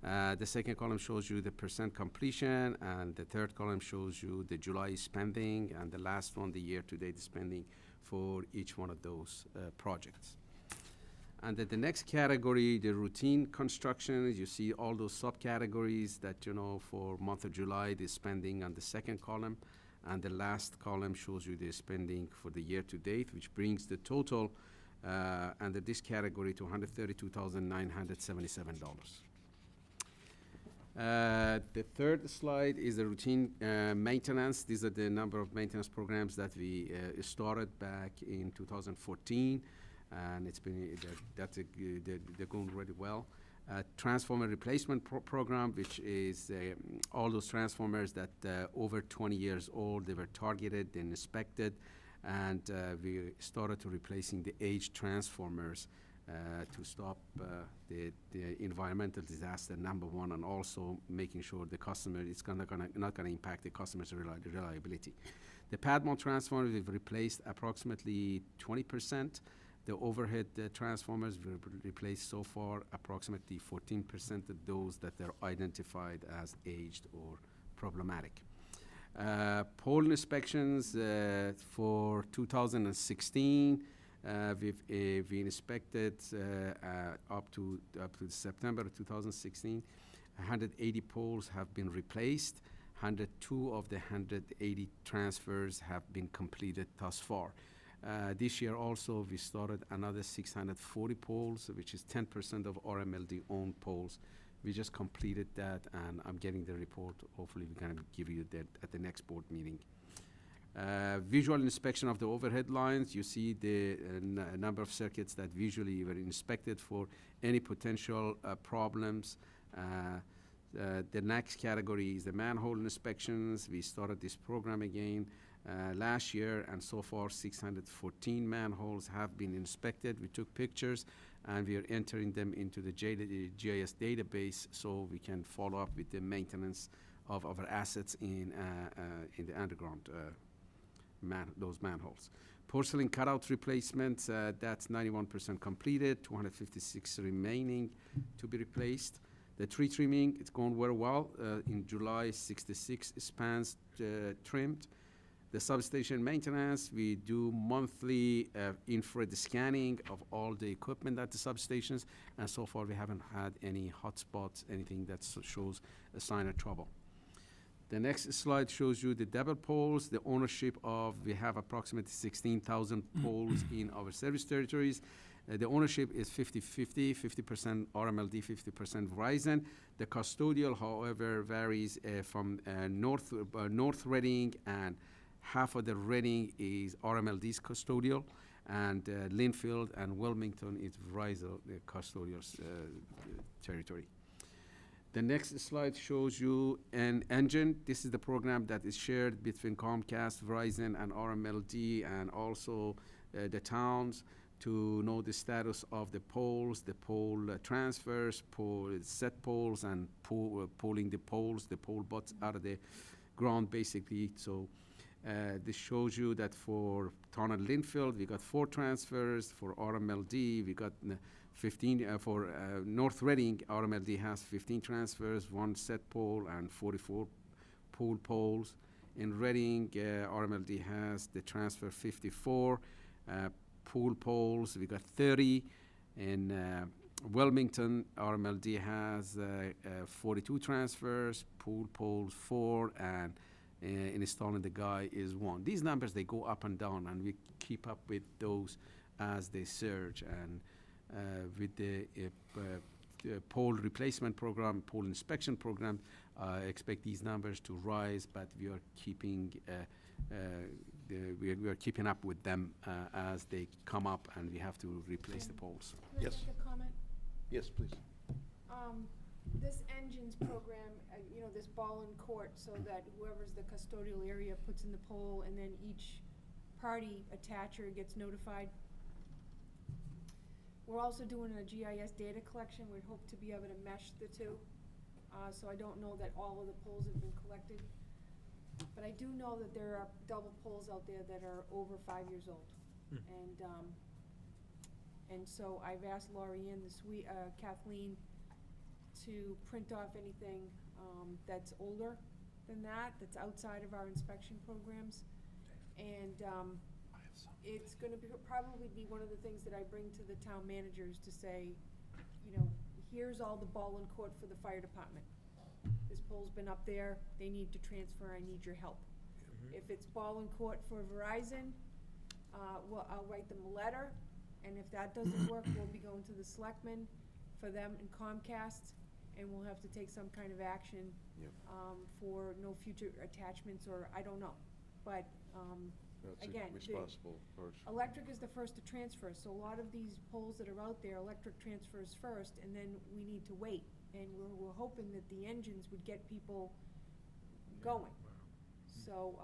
The second column shows you the percent completion, and the third column shows you the July spending, and the last one, the year-to-date spending for each one of those projects. And then the next category, the routine construction, you see all those subcategories that, for month of July, the spending on the second column. And the last column shows you the spending for the year-to-date, which brings the total under this category to $132,977. The third slide is the routine maintenance. These are the number of maintenance programs that we started back in 2014, and it's been they're going really well. Transformer replacement program, which is all those transformers that over 20 years old, they were targeted and inspected, and we started to replacing the aged transformers to stop the environmental disaster, number one, and also making sure the customer is not going to impact the customer's reliability. The pad mount transformers, we've replaced approximately 20%. The overhead transformers we've replaced so far approximately 14% of those that are identified as aged or problematic. Pole inspections for 2016, we inspected up to September 2016. 180 poles have been replaced. 102 of the 180 transfers have been completed thus far. This year also, we started another 640 poles, which is 10% of RMLD-owned poles. We just completed that, and I'm getting the report. Hopefully, we're gonna give you that at the next board meeting. Visual inspection of the overhead lines. You see the number of circuits that visually were inspected for any potential problems. The next category is the manhole inspections. We started this program again last year, and so far 614 manholes have been inspected. We took pictures, and we are entering them into the GIS database so we can follow up with the maintenance of our assets in the underground, those manholes. Porcelain cutout replacements, that's 91% completed, 256 remaining to be replaced. The tree trimming, it's going very well. In July, 66 spans trimmed. The substation maintenance, we do monthly infrared scanning of all the equipment at the substations, and so far we haven't had any hotspots, anything that shows a sign of trouble. The next slide shows you the double poles, the ownership of, we have approximately 16,000 poles in our service territories. The ownership is 50-50, 50% RMLD, 50% Verizon. The custodial, however, varies from North Reading, and half of the Reading is RMLD's custodial, and Linfield and Wilmington is Verizon custodial territory. The next slide shows you an engine. This is the program that is shared between Comcast, Verizon, and RMLD, and also the towns, to know the status of the poles, the pole transfers, set poles, and pulling the poles, the pole butts out of the ground, basically. So this shows you that for Town and Linfield, we got 4 transfers. For RMLD, we got 15. For North Reading, RMLD has 15 transfers, 1 set pole, and 44 pool poles. In Reading, RMLD has the transfer 54. Pool poles, we got 30. In Wilmington, RMLD has 42 transfers, pool poles 4, and installing the guy is 1. These numbers, they go up and down, and we keep up with those as they surge. And with the pole replacement program, pole inspection program, I expect these numbers to rise, but we are keeping we are keeping up with them as they come up, and we have to replace the poles. Can I Yes. make a comment? Yes, please. This engines program, this ball in court, so that whoever's the custodial area puts in the pole, and then each party attacher gets notified. We're also doing a GIS data collection. We'd hope to be able to mesh the two. So I don't know that all of the poles have been collected. But I do know that there are double poles out there that are over 5 years old. And so I've asked Laurie Ann Kathleen to print off anything that's older than that, that's outside of our inspection programs. And it's gonna probably be one of the things that I bring to the town managers to say, here's all the ball in court for the fire department. This pole's been up there, they need to transfer, I need your help. If it's ball in court for Verizon, I'll write them a letter, and if that doesn't work, we'll be going to the selectmen for them and Comcast, and we'll have to take some kind of action for no future attachments, or I don't know. But again, electric is the first to transfer, so a lot of these poles that are out there, electric transfers first, and then we need to wait. And we're hoping that the engines would get people going. So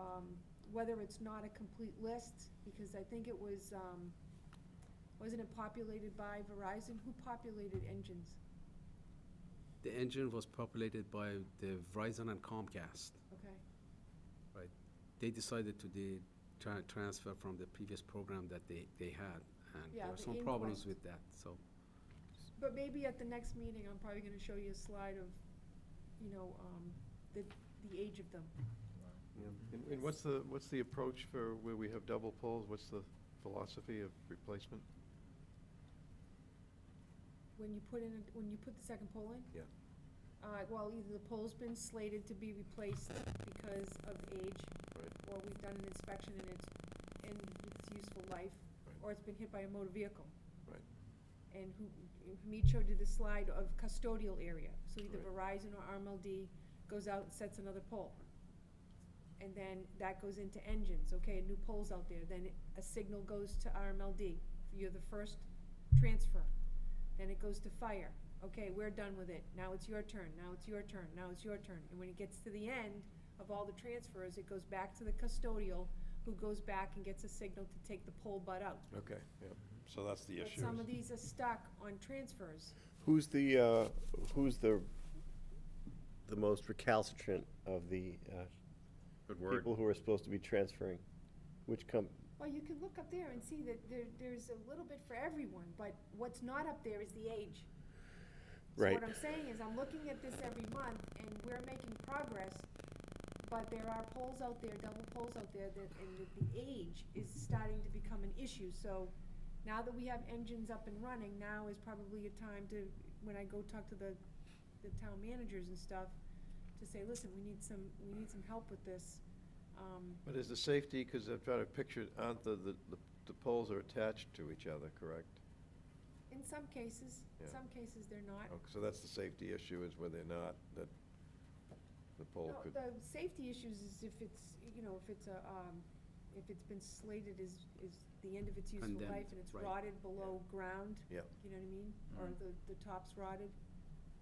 whether it's not a complete list, because I think it was, wasn't it populated by Verizon? Who populated engines? The engine was populated by the Verizon and Comcast. Okay. Right. They decided to transfer from the previous program that they had, and Yeah, there are the some problems inquest. with that, so. But maybe at the next meeting, I'm probably gonna show you a slide of, the age of them. And what's the approach for where we have double poles? What's the philosophy of replacement? When you put the second pole in? Yeah. Well, either the pole's been slated to be replaced because of age, Right. or we've done an inspection and it's ended its useful life, Right. or it's been hit by a motor vehicle. Right. And Hamid showed you the slide of custodial area, so either Right. Verizon or RMLD goes out and sets another pole. And then that goes into engines, okay, a new pole's out there, then a signal goes to RMLD, you're the first transfer. Then it goes to fire, okay, we're done with it, now it's your turn, now it's your turn, now it's your turn. And when it gets to the end of all the transfers, it goes back to the custodial, who goes back and gets a signal to take the pole butt out. Okay, yeah, so that's the But issue. some of these are stuck on transfers. Who's the most recalcitrant of the Good word. people who are supposed to be transferring? Which Well, you can look up there and see that there's a little bit for everyone, but what's not up there is the age. Right. So what I'm saying is, I'm looking at this every month, and we're making progress, but there are poles out there, double poles out there, and the age is starting to become an issue. So now that we have engines up and running, now is probably a time to, when I go talk to the town managers and stuff, to say, listen, we need some help with this. But is the safety, because I'm trying to picture, aren't the poles are attached to each other, correct? In some cases, Yeah. they're not. Oh, so that's the safety issue, is where they're not, that the pole No, could. the safety issues is if it's, if it's been slated as the end of its useful Condemned, life and it's right. rotted below ground. Yep. You know what I mean? Or the top's rotted,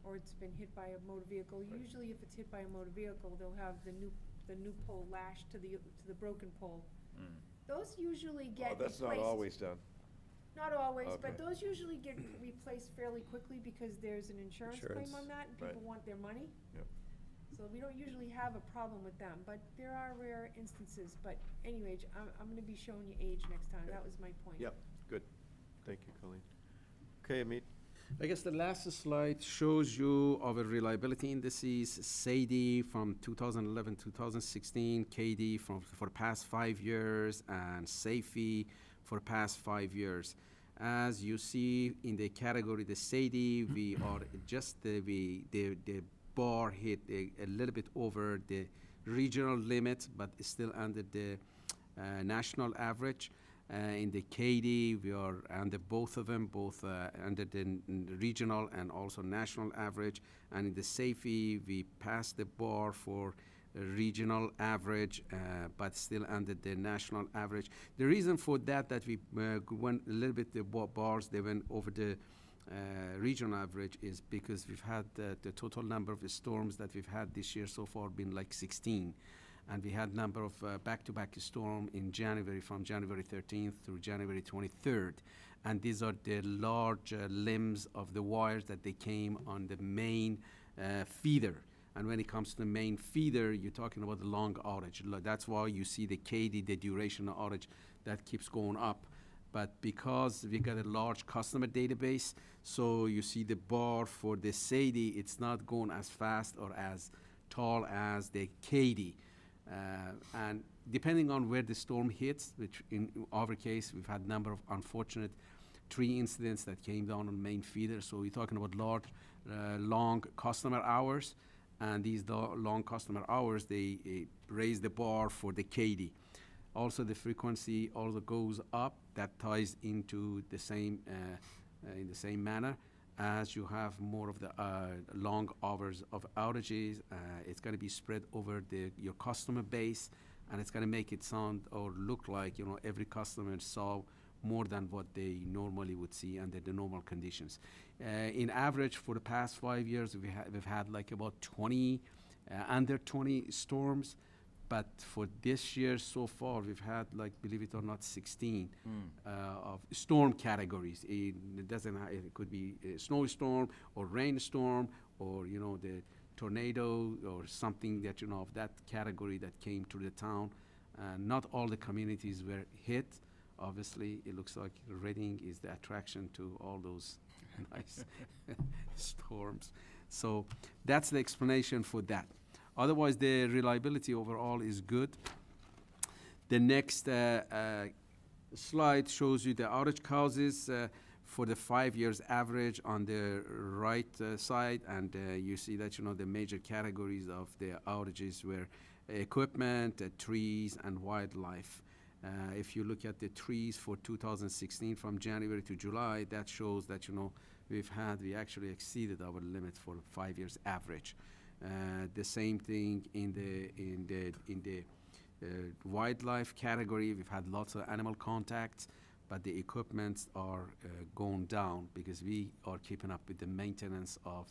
or it's been hit by a motor vehicle. Right. Usually if it's hit by a motor vehicle, they'll have the new pole lashed to the broken pole. Those usually get Oh, that's replaced. not always done. Not always, but Okay. those usually get replaced fairly quickly because there's an insurance claim Insurance, on that, and right. people want their money. Yep. So we don't usually have a problem with them, but there are rare instances. But anyway, I'm gonna be showing you age next time, Okay. that was my point. Yep, good. Thank you, Colleen. Okay, Amit. I guess the last slide shows you our reliability indices, SAIDI from 2011, 2016, KD for the past 5 years, and SAFE for the past 5 years. As you see in the category, the SAIDI, we are just the bar hit a little bit over the regional limit, but it's still under the national average. In the KD, we are under both of them, both under the regional and also national average. And in the SAFE, we passed the bar for regional average, but still under the national average. The reason for that we went a little bit the bars, they went over the regional average, is because we've had the total number of storms that we've had this year so far been like 16. And we had number of back-to-back storm in January, from January 13th through January 23rd. And these are the large limbs of the wires that they came on the main feeder. And when it comes to the main feeder, you're talking about the long outage. That's why you see the KD, the duration of outage, that keeps going up. But because we got a large customer database, so you see the bar for the SAIDI, it's not going as fast or as tall as the KD. And depending on where the storm hits, which in our case, we've had a number of unfortunate tree incidents that came down on main feeder. So we're talking about large, long customer hours. And these long customer hours, they raise the bar for the KD. Also, the frequency also goes up. That ties into the same, in the same manner. As you have more of the long hours of outages, it's going to be spread over your customer base, and it's going to make it sound or look like, every customer saw more than what they normally would see under the normal conditions. In average, for the past 5 years, we've had like about 20, under 20 storms. But for this year so far, we've had, like, believe it or not, 16 of storm categories. It doesn't. It could be a snowstorm or rainstorm or the tornado or something that of that category that came to the town. Not all the communities were hit. Obviously, it looks like Reading is the attraction to all those nice storms. So that's the explanation for that. Otherwise, the reliability overall is good. The next slide shows you the outage causes for the 5 years average on the right side, and you see that the major categories of the outages were equipment, trees, and wildlife. If you look at the trees for 2016 from January to July, that shows that we actually exceeded our limit for 5 years average. The same thing in the wildlife category. We've had lots of animal contacts, but the equipments are going down because we are keeping up with the maintenance of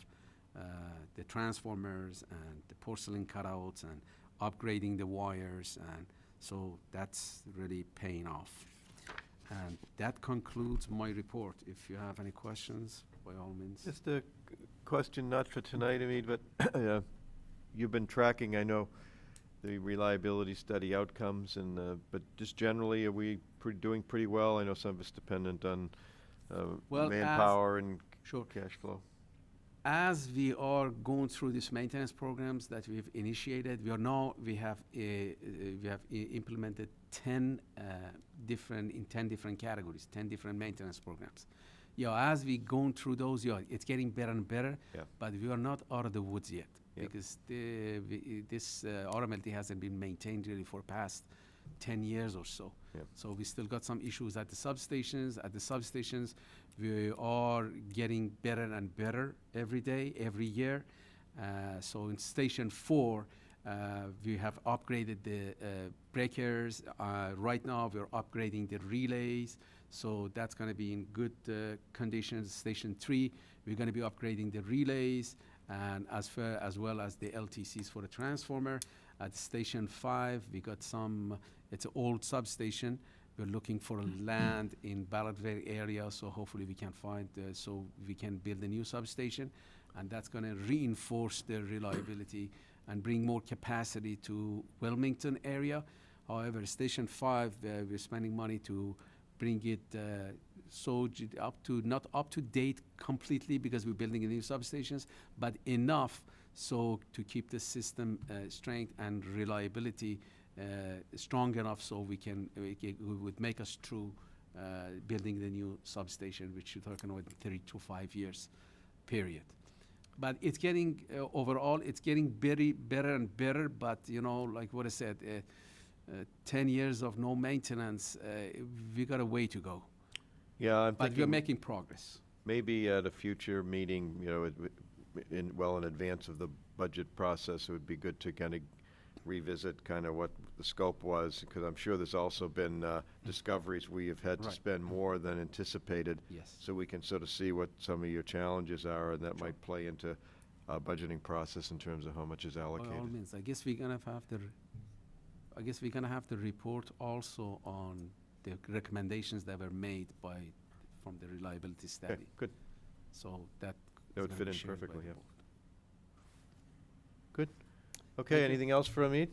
the transformers and the porcelain cutouts and upgrading the wires, and so that's really paying off. And that concludes my report. If you have any questions, by all means. Just a question, not for tonight, Hamid, but you've been tracking, I know, the reliability study outcomes, and but just generally, are we doing pretty well? I know some of it's dependent on manpower and Sure. cash flow. As we are going through these maintenance programs that we've initiated, we have implemented 10 different categories, 10 different maintenance programs. As we going through those, it's getting better and better, but we are not out of the woods yet because this RMLD hasn't been maintained really for past 10 years or so. So we still got some issues at the substations. At the substations, we are getting better and better every day, every year. So in Station 4, we have upgraded the breakers. Right now, we're upgrading the relays. So that's going to be in good conditions. Station 3, we're going to be upgrading the relays and as well as the LTCs for the transformer. At Station 5, we got it's an old substation. We're looking for land in Ballardville area, so hopefully we can find, so we can build a new substation, and that's going to reinforce the reliability and bring more capacity to Wilmington area. However, Station 5, we're spending money to bring it not up to date completely because we're building a new substations, but enough so to keep the system strength and reliability strong enough so it would make us through building the new substation, which you're talking about 3 to 5 years period. But it's getting, overall, it's getting better and better, but like what I said, 10 years of no maintenance, we got a way to go. Yeah, I'm But thinking we're making progress. maybe at a future meeting, in advance of the budget process, it would be good to kind of revisit kind of what the scope was, because I'm sure there's also been discoveries we have had to Right. spend more than anticipated. Yes. So we can sort of see what some of your challenges are, and that might play into our budgeting process in terms of how much is By all allocated. means, I guess we're gonna have to report also on the recommendations that were made from the reliability Okay, study. good. So that That would is fit gonna in be shared by perfectly, the yeah. board. Good. Okay, you. anything else for Hamid?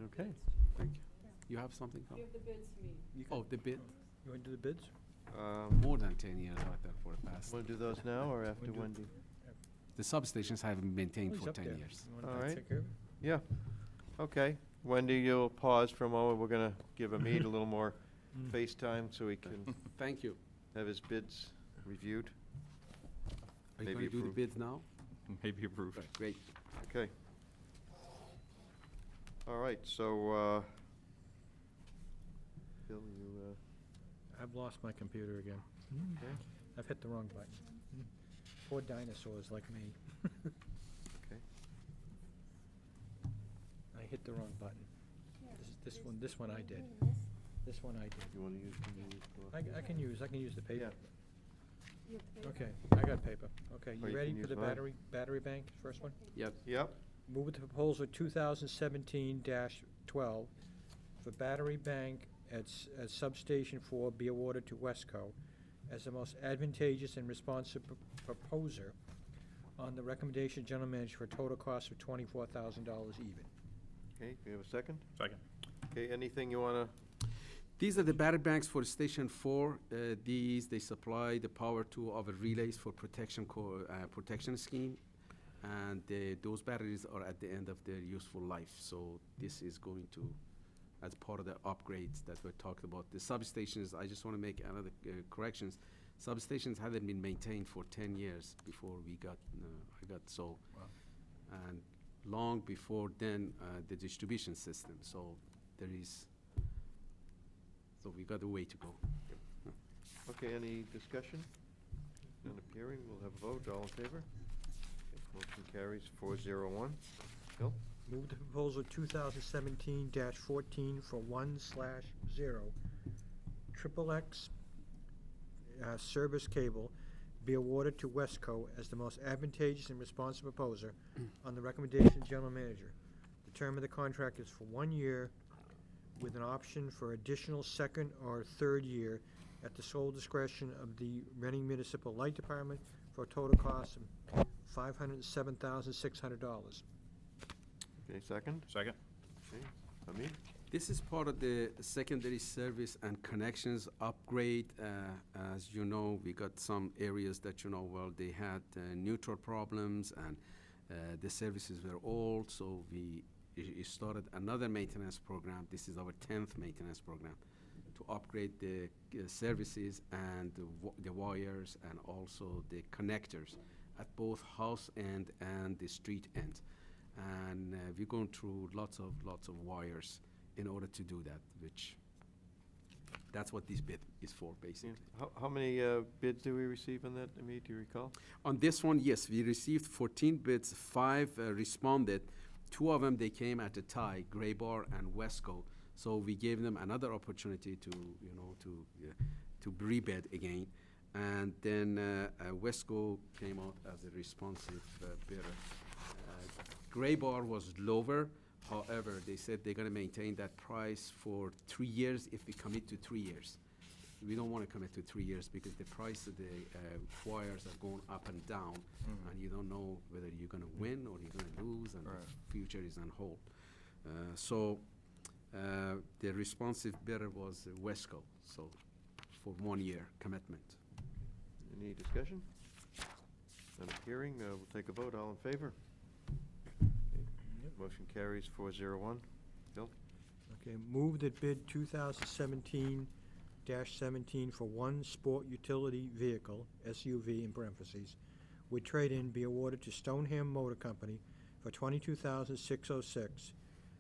Okay. Thank you. You have something? Carl? Give the bids to me. Oh, the bid, You want to do the bids? more than 10 years out there for the past. Want to do those now or after Wanna do it? Wendy? The substations have been maintained He's for up 10 there. years. You wanna All right. take care of it? Yeah. Okay. Wendy, you'll pause for a moment. We're going to give Hamid a little more face time so he can Thank you. have his bids reviewed. Are you Maybe going to do the approved. bids now? Maybe approved. Great. Okay. All right, so, Bill, you, I've lost my computer again. okay? I've hit the wrong button. Poor dinosaurs like me. Okay. I hit the wrong button. This one I did. This one I did. You want to use the I can use the paper. You have paper? Okay, I got paper. Okay, Or you you ready can for the use mine. battery bank, first one? Yep. Yep. Move with the proposal 2017-12 for battery bank at Substation 4 be awarded to Wesco as the most advantageous and responsive proposer on the recommendation of general manager for a total cost of $24,000 even. Okay, do you have a second? Second. Okay, anything you want to, These are the battery banks for Station 4. They supply the power to our relays for protection scheme. and those batteries are at the end of their useful life. So this is going to, as part of the upgrades that we talked about. The substations, I just want to make another corrections. Substations haven't been maintained for 10 years before we got, I got so, and long before then, the distribution system. So there is, so we got a way to go. Okay, any discussion? None appearing, we'll have a vote, all in favor? Okay, motion carries 401. Bill? Move the proposal 2017-14 for 1/0 triple X service cable be awarded to Wesco as the most advantageous and responsive proposer on the recommendation of General Manager. The term of the contract is for 1 year with an option for additional second or third year at the sole discretion of the Reading Municipal Light Department for a total cost of $507,600. Okay, second? Second? Okay, Hamid? This is part of the secondary service and connections upgrade. As you know, we got some areas that, you know, well, they had neutral problems and the services were old, so we started another maintenance program. This is our 10th maintenance program to upgrade the services and the wires and also the connectors at both house end and the street end. And we're going through lots of wires in order to do that, which that's what this bid is for, basically. How many bids do we receive on that, Hamid, do you recall? On this one, yes, we received 14 bids, 5 responded. 2 of them, they came at a tie, Gray Bar and Wesco. So we gave them another opportunity to, you know, to rebid again. And then Wesco came out as a responsive bidder. Gray Bar was lower. However, they said they're gonna maintain that price for 3 years if we commit to 3 years. We don't wanna commit to 3 years because the price of the wires are going up and down, and you don't know whether you're gonna win or you're gonna lose, and Right. the future is on hold. So the responsive bidder was Wesco, so for 1 year commitment. Any discussion? None appearing, we'll take a vote, all in favor? Motion carries 401. Bill? Okay, move that bid 2017-17 for one sport utility vehicle, SUV in parentheses, with trade-in be awarded to Stoneham Motor Company for $22,606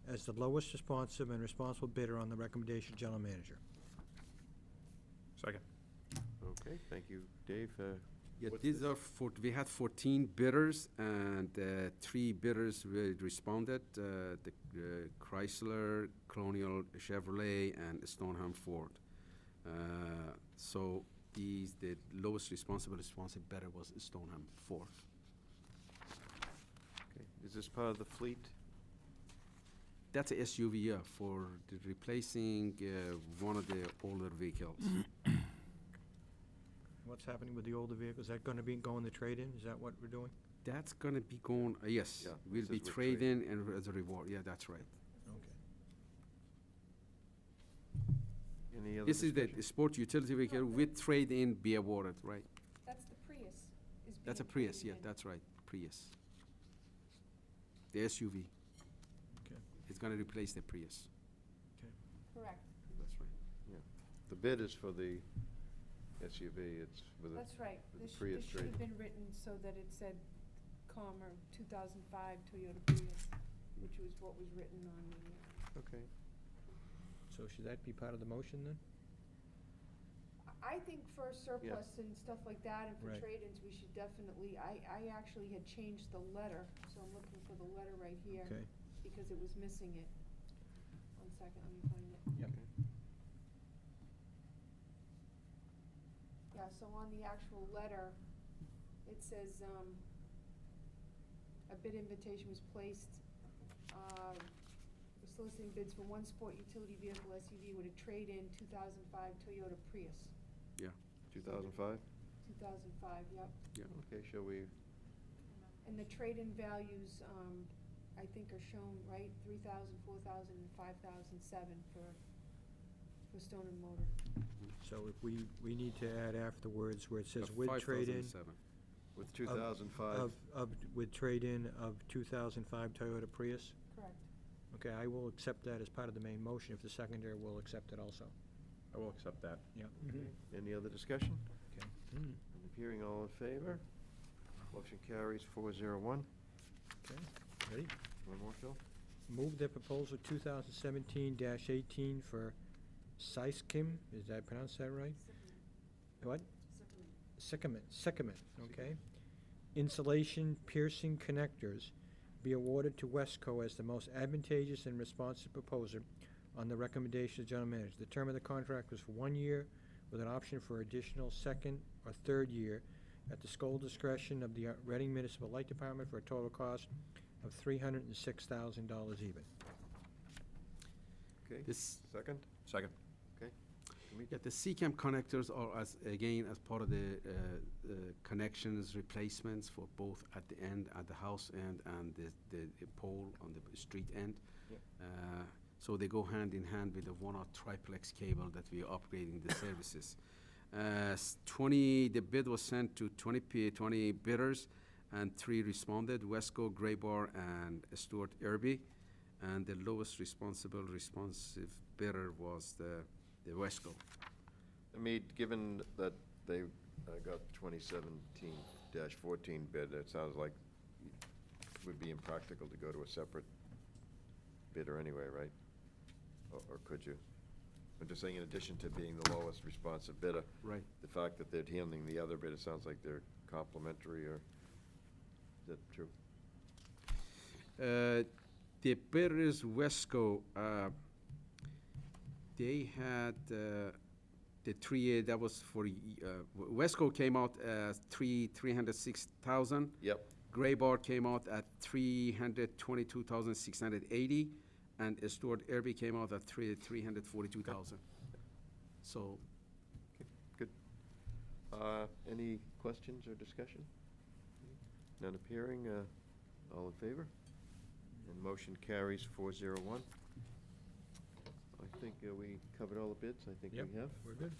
as the lowest responsive and responsible bidder on the recommendation of General Manager. Second. Okay, thank you. Dave? Yeah, what's these this? are we had 14 bidders, and 3 bidders responded, the Chrysler, Colonial Chevrolet, and Stoneham Ford. So the lowest responsive bidder was Stoneham Ford. Okay, is this part of the fleet? That's a SUV, yeah, for replacing one of the older vehicles. What's happening with the older vehicles? Is that gonna be going to trade-in? Is that what we're doing? That's gonna be going, yes, Yeah, will this be is with trade-in and as a reward, yeah, that's right. Okay. Any other This is the discussion? sport utility vehicle with trade-in be awarded, right? That's the Prius. Is That's a being Prius, traded yeah, in. that's right, Prius. The SUV. Okay. It's gonna replace the Prius. Correct. That's right. The bid is for the SUV, it's with a, That's right. with the This Prius should have trade-in. been written so that it said Commer 2005 Toyota Prius, which was what was written on the, Okay, So should that be part of the motion then? I think for surplus and stuff like that and for Right. trade-ins, we should definitely, I actually had changed the letter, so I'm looking for the letter right here. Okay. Because it was missing it. 1 second, let me find it. Yep. Yeah, so on the actual letter, it says, a bid invitation was placed, we're soliciting bids for one sport utility vehicle SUV with a trade-in 2005 Toyota Prius. 2005? 2005, yep. Okay, shall we, And the trade-in values, I think are shown, right, 3,000, 4,000, and 5,007 for Stone and Motor. So if we need to add afterwards where it says The with trade-in, 5,007. With 2005. with trade-in of 2005 Toyota Prius. Correct. Okay, I will accept that as part of the main motion, if the seconder will accept it also. I will accept that. Yeah. Any other discussion? Okay. End of hearing, all in favor? Motion carries 401. Okay, ready? One more, Phil? Move that proposal 2017-18 for Syskim, is that, pronounce that right? What? Sycamore, okay. Insulation piercing connectors be awarded to Wesco as the most advantageous and responsive proposer on the recommendation of the general manager. The term of the contract was for 1 year with an option for additional second or third year at the sole discretion of the Reading Municipal Light Department for a total cost of $306,000 even. Okay, This, second? Second. Okay. yeah, the CCAM connectors are as part of the connections replacements for both at the end, at the house end, and the pole on the street end. Yep. So they go hand in hand with the 1/0 triplex cable that we are upgrading the services. the bid was sent to 20 bidders, and 3 responded, Wesco, Graybar, and Stuart Irby. And the lowest responsive bidder was the Wesco. Hamid, given that they got 2017-14 bid, it sounds like it would be impractical to go to a separate bidder anyway, right? Or could you? I'm just saying, in addition to being the lowest responsive bidder, Right. the fact that they're handling the other bid, it sounds like they're complementary, or is that true? The bidders, Wesco, they had the 3, that was for, Wesco came out as 306,000. Yep. Graybar came out at 322,680, and Stuart Irby came out at 342,000. So, Good. Any questions or discussion? None appearing. All in favor? And motion carries 401. I think we covered all the bids. I think Yep, we have. we're good.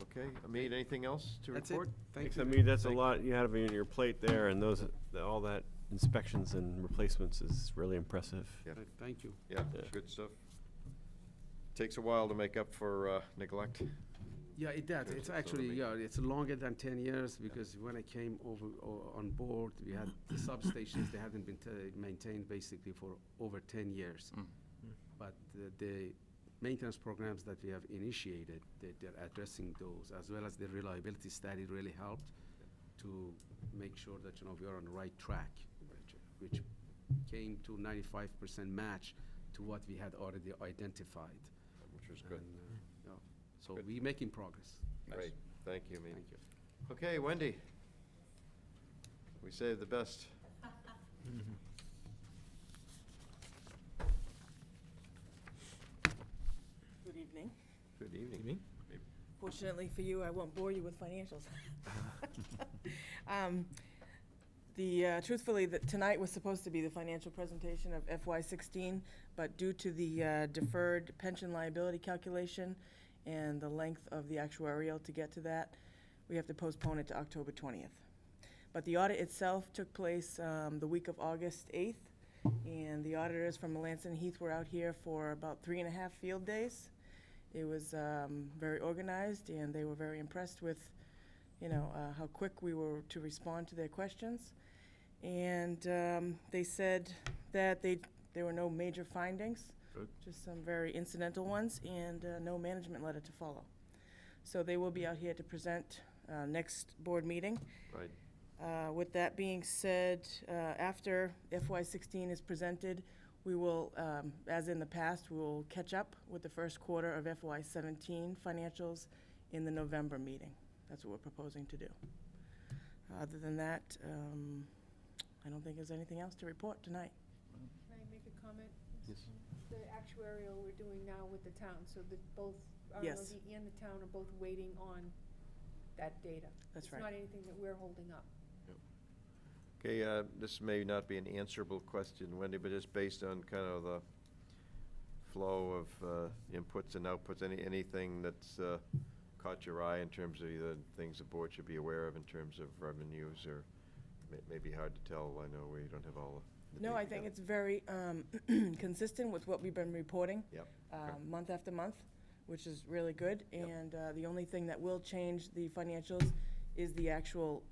Okay. Hamid, anything else to that's it. report? Thank I you. mean, that's a Thank- lot you have on your plate there, and all that inspections and replacements is really impressive. Yeah. Thank you. Yeah, Yeah. good stuff. Takes a while to make up for neglect. Yeah, it does. Yes, It's it's actually, sort of it's longer than 10 years, because when I came on board, we had the substations, they hadn't been maintained basically for over 10 years. But the maintenance programs that we have initiated, they're addressing those, as well as the reliability study really helped to make sure that, we are on the right track, which came to 95% match to what we had already identified. Which was good. And, so Good. we're making progress. Great. Thank you, Hamid. Thank you. Okay, Wendy. We saved the best. Good evening. Good evening. Evening. Fortunately for you, I won't bore you with financials. Truthfully, tonight was supposed to be the financial presentation of FY16, but due to the deferred pension liability calculation and the length of the actuarial to get to that, we have to postpone it to October 20th. But the audit itself took place the week of August 8th, and the auditors from Melanson Heath were out here for about 3.5 field days. It was very organized, and they were very impressed with, how quick we were to respond to their questions. And they said that there were no major findings, Good. just some very incidental ones, and no management letter to follow. So they will be out here to present next board meeting. Right. With that being said, after FY16 is presented, we will, as in the past, we will catch up with the first quarter of FY17 financials in the November meeting. That's what we're proposing to do. Other than that, I don't think there's anything else to report tonight. Can I make a comment? Yes. The actuarial we're doing now with the town, so that both Yes. RMLD and the town are both waiting on that data. That's It's right. not anything that we're holding up. Okay, this may not be an answerable question, Wendy, but just based on kind of the flow of inputs and outputs, anything that's caught your eye in terms of either things the board should be aware of in terms of revenues or may be hard to tell, I know we don't have all the No, data I think together. it's very consistent with what we've been reporting. Yep. Month after month, which is really good. And the only thing that will change the financials is the actual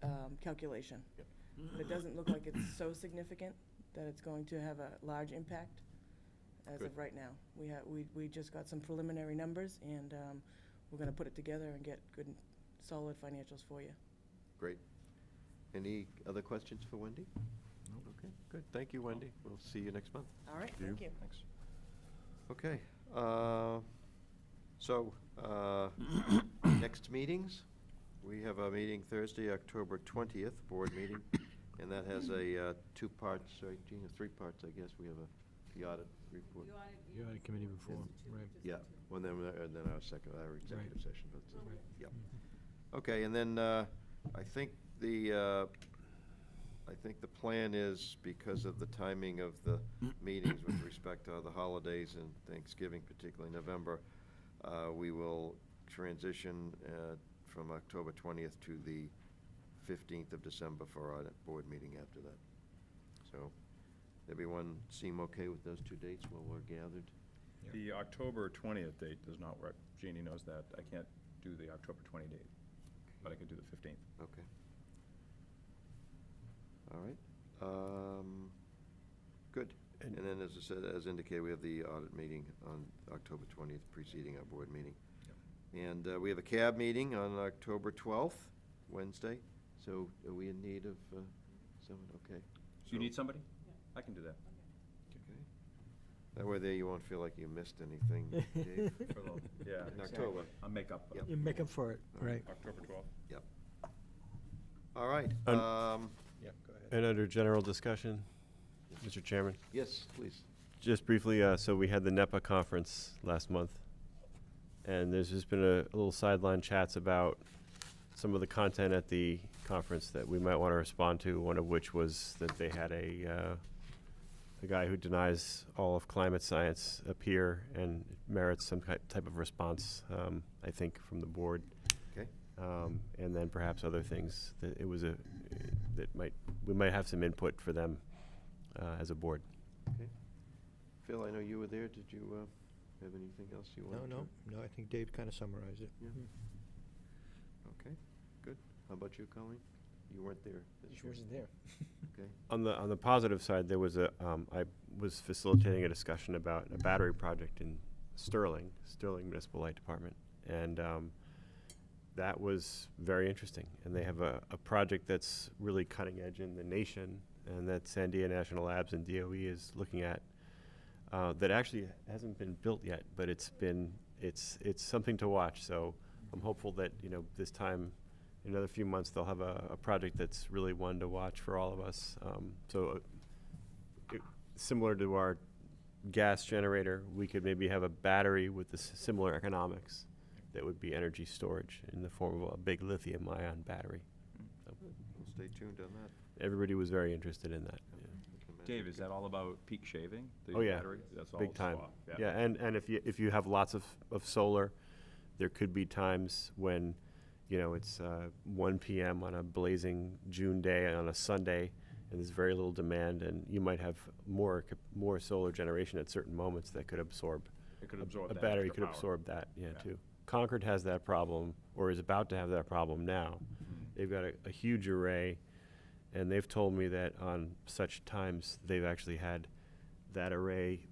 calculation. Yep. It doesn't look like it's so significant that it's going to have a large impact as Good. of right now. We just got some preliminary numbers, and we're gonna put it together and get good, solid financials for you. Great. Any other questions for Wendy? Okay, good. Thank you, Wendy. We'll see you next month. All right, thank you. Thanks. Okay. Next meetings, we have a meeting Thursday, October 20th, board meeting, and that has a 2 parts, sorry, Gina, 3 parts, I guess. We have the audit report. You had a committee before, right? Yeah, well, then our executive session. But, Right. yeah. Okay, and then I think the plan is, because of the timing of the meetings with respect to the holidays and Thanksgiving, particularly November, we will transition from October 20th to the 15th of December for our board meeting after that. So, everyone seem okay with those 2 dates while we're gathered? The October 20th date does not work. Jeannie knows that. I can't do the October 20 date, but I can do the 15th. Okay. All right. Good. And then, as I said, as indicated, we have the audit meeting on October 20th preceding our board meeting. And we have a CAB meeting on October 12th, Wednesday. So are we in need of someone? Okay. So you need somebody? I can do that. Okay. That way there you won't feel like you missed anything, Dave. Yeah. In October. I'll make up. Yep. You make up for it, right? October 12th. Yep. All right. Un- Yeah, go ahead. And under general discussion, Mr. Chairman, Yes, please. just briefly, so we had the NEPA conference last month, and there's just been a little sideline chats about some of the content at the conference that we might want to respond to, one of which was that they had a guy who denies all of climate science appear and merits some type of response, I think, from the board. Okay. And then perhaps other things that we might have some input for them as a board. Okay. Phil, I know you were there. Did you have anything else you wanted to? No, I think Dave kind of summarized it. Yeah. Okay, good. How about you, Colleen? You weren't there this She year. wasn't there. Okay. On the positive side, there was I was facilitating a discussion about a battery project in Sterling Municipal Light Department, and that was very interesting. And they have a project that's really cutting edge in the nation, and that Sandia National Labs and DOE is looking at, that actually hasn't been built yet, but it's something to watch. So I'm hopeful that, this time, in another few months, they'll have a project that's really one to watch for all of us. Similar to our gas generator, we could maybe have a battery with the similar economics that would be energy storage in the form of a big lithium-ion battery. So We'll stay tuned on that. everybody was very interested in that. Yeah. I can imagine. Dave, is that all about peak shaving? The Oh, yeah. battery? That's all Big it's time. for, Yeah, and if you have lots of solar, there could be times when, it's 1 p.m. on a blazing June day on a Sunday, and there's very little demand, and you might have more solar generation at certain moments that could absorb. It could absorb A that battery extra could power. absorb that, Yeah. too. Concord has that problem, or is about to have that problem now. They've got a huge array, and they've told me that on such times, they've actually had that array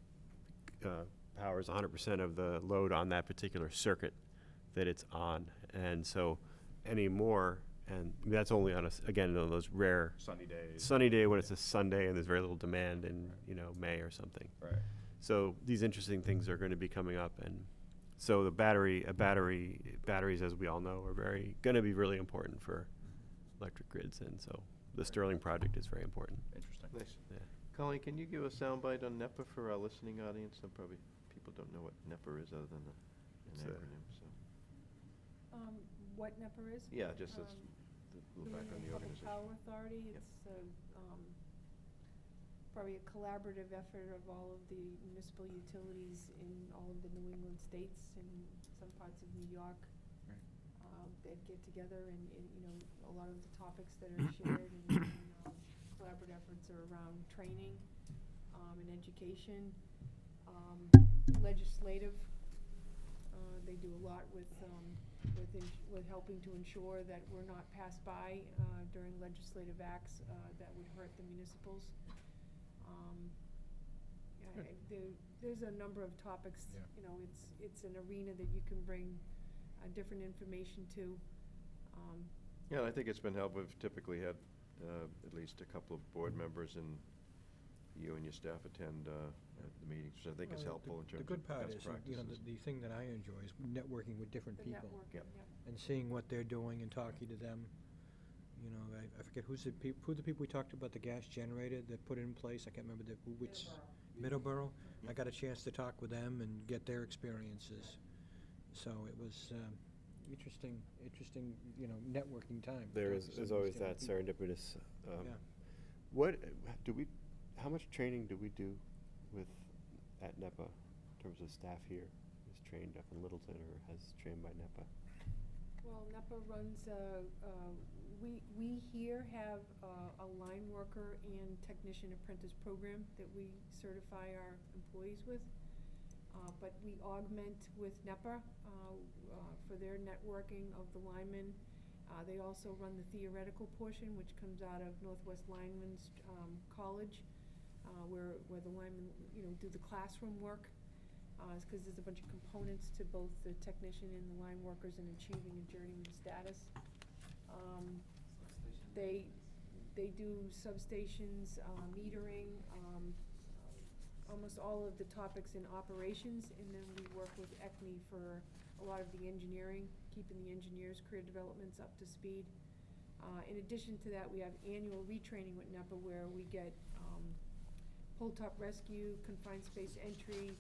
powers 100% of the load on that particular circuit that it's on. And so anymore, and that's only on again, on those rare Sunny days. sunny day when it's a Sunday and there's very little demand in, May or something. Right. So these interesting things are going to be coming up, and so batteries, as we all know, are going to be really important for electric grids, and so the Sterling project is very important. Interesting. Nice. Yeah. Colleen, can you give a soundbite on NEPA for our listening audience? Some probably people don't know what NEPA is other than an It's a- acronym, so. What NEPA is? Yeah, just a Um, little back on the New England Public organization. Power Authority. Yep. It's probably a collaborative effort of all of the municipal utilities in all of the New England states and some parts of New York. They'd get together and, a lot of the topics that are shared and collaborative efforts are around training, and education, legislative. They do a lot with helping to ensure that we're not passed by, during legislative acts, that would hurt the municipals. There's a number of topics, Yeah. you know, it's an arena that you can bring, different information to. Yeah, I think it's been helpful. We've typically had at least a couple of board members and you and your staff attend at the meetings, which I think is Well, helpful in terms The of good part best is, you know, practices. the thing that I enjoy is networking with different The people. networking, Yep. yep. And seeing what they're doing and talking to them. You know, I forget who the people we talked about, the gas generator that put it in place, I can't remember which. Middleborough. I got a chance to talk with them and get their experiences. So it was interesting, you know, networking time. There Talk is, to some there's of always these that different people. serendipitous. Yeah. What do we? How much training do we do with at NEPA in terms of staff here is trained up in Littleton or has trained by NEPA? Well, NEPA runs, we here have a line worker and technician apprentice program that we certify our employees with. But we augment with NEPA for their networking of the linemen. They also run the theoretical portion, which comes out of Northwest Lineman's College, where the linemen, you know, do the classroom work. Because there's a bunch of components to both the technician and the line workers in achieving a journeyman status. They do substations, metering, almost all of the topics in operations, and then we work with ECME for a lot of the engineering, keeping the engineers' career developments up to speed. In addition to that, we have annual retraining with NEPA where we get pull-top rescue, confined space entry,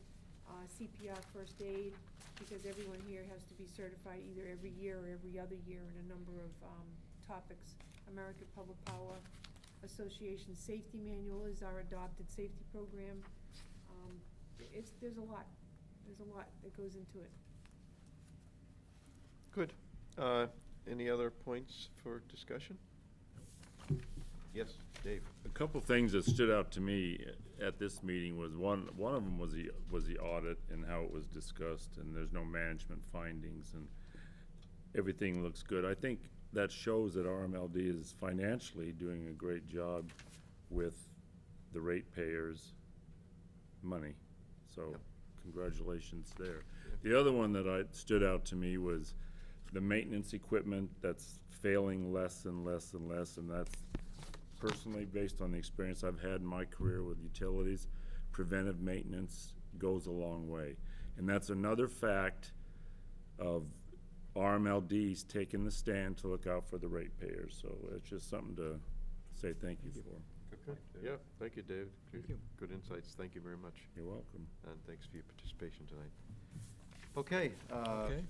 CPR first aid, because everyone here has to be certified either every year or every other year in a number of topics. American Public Power Association Safety Manual is our adopted safety program. There's a lot that goes into it. Good. Any other points for discussion? Yes, Dave. A couple things that stood out to me at this meeting was one of them was the audit and how it was discussed, and there's no management findings, and everything looks good. I think that shows that RMLD is financially doing a great job with the ratepayers' money. So congratulations there. The other one that stood out to me was the maintenance equipment that's failing less and less and less, and that's personally, based on the experience I've had in my career with utilities, preventive maintenance goes a long way. And that's another fact of RMLD's taking the stand to look out for the ratepayers. So it's just something to say thank you for. Good point. Yeah, thank you, Dave. Thank you. Good insights. Thank you very much. You're welcome. And thanks for your participation tonight. Okay. Okay,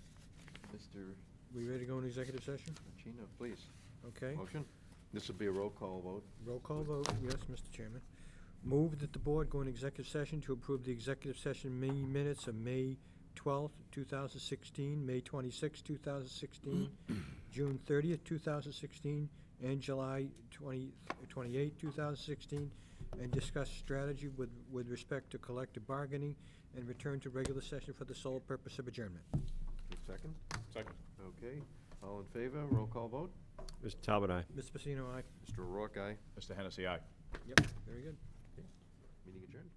Mr. we ready to go into executive session? Chino, please. Okay. Motion? This will be a roll call vote. Roll call vote, yes, Mr. Chairman. Move that the board go into executive session to approve the executive session minutes of May 12th, 2016, May 26th, 2016, June 30th, 2016, and July 28th, 2016, and discuss strategy with respect to collective bargaining, and return to regular session for the sole purpose of adjournment. Second? Second. Okay. All in favor? Roll call vote. Mr. Talbot, aye. Mr. Pacino, aye. Mr. O'Rourke, aye. Mr. Hennessy, aye. Yep, very good. Meeting adjourned.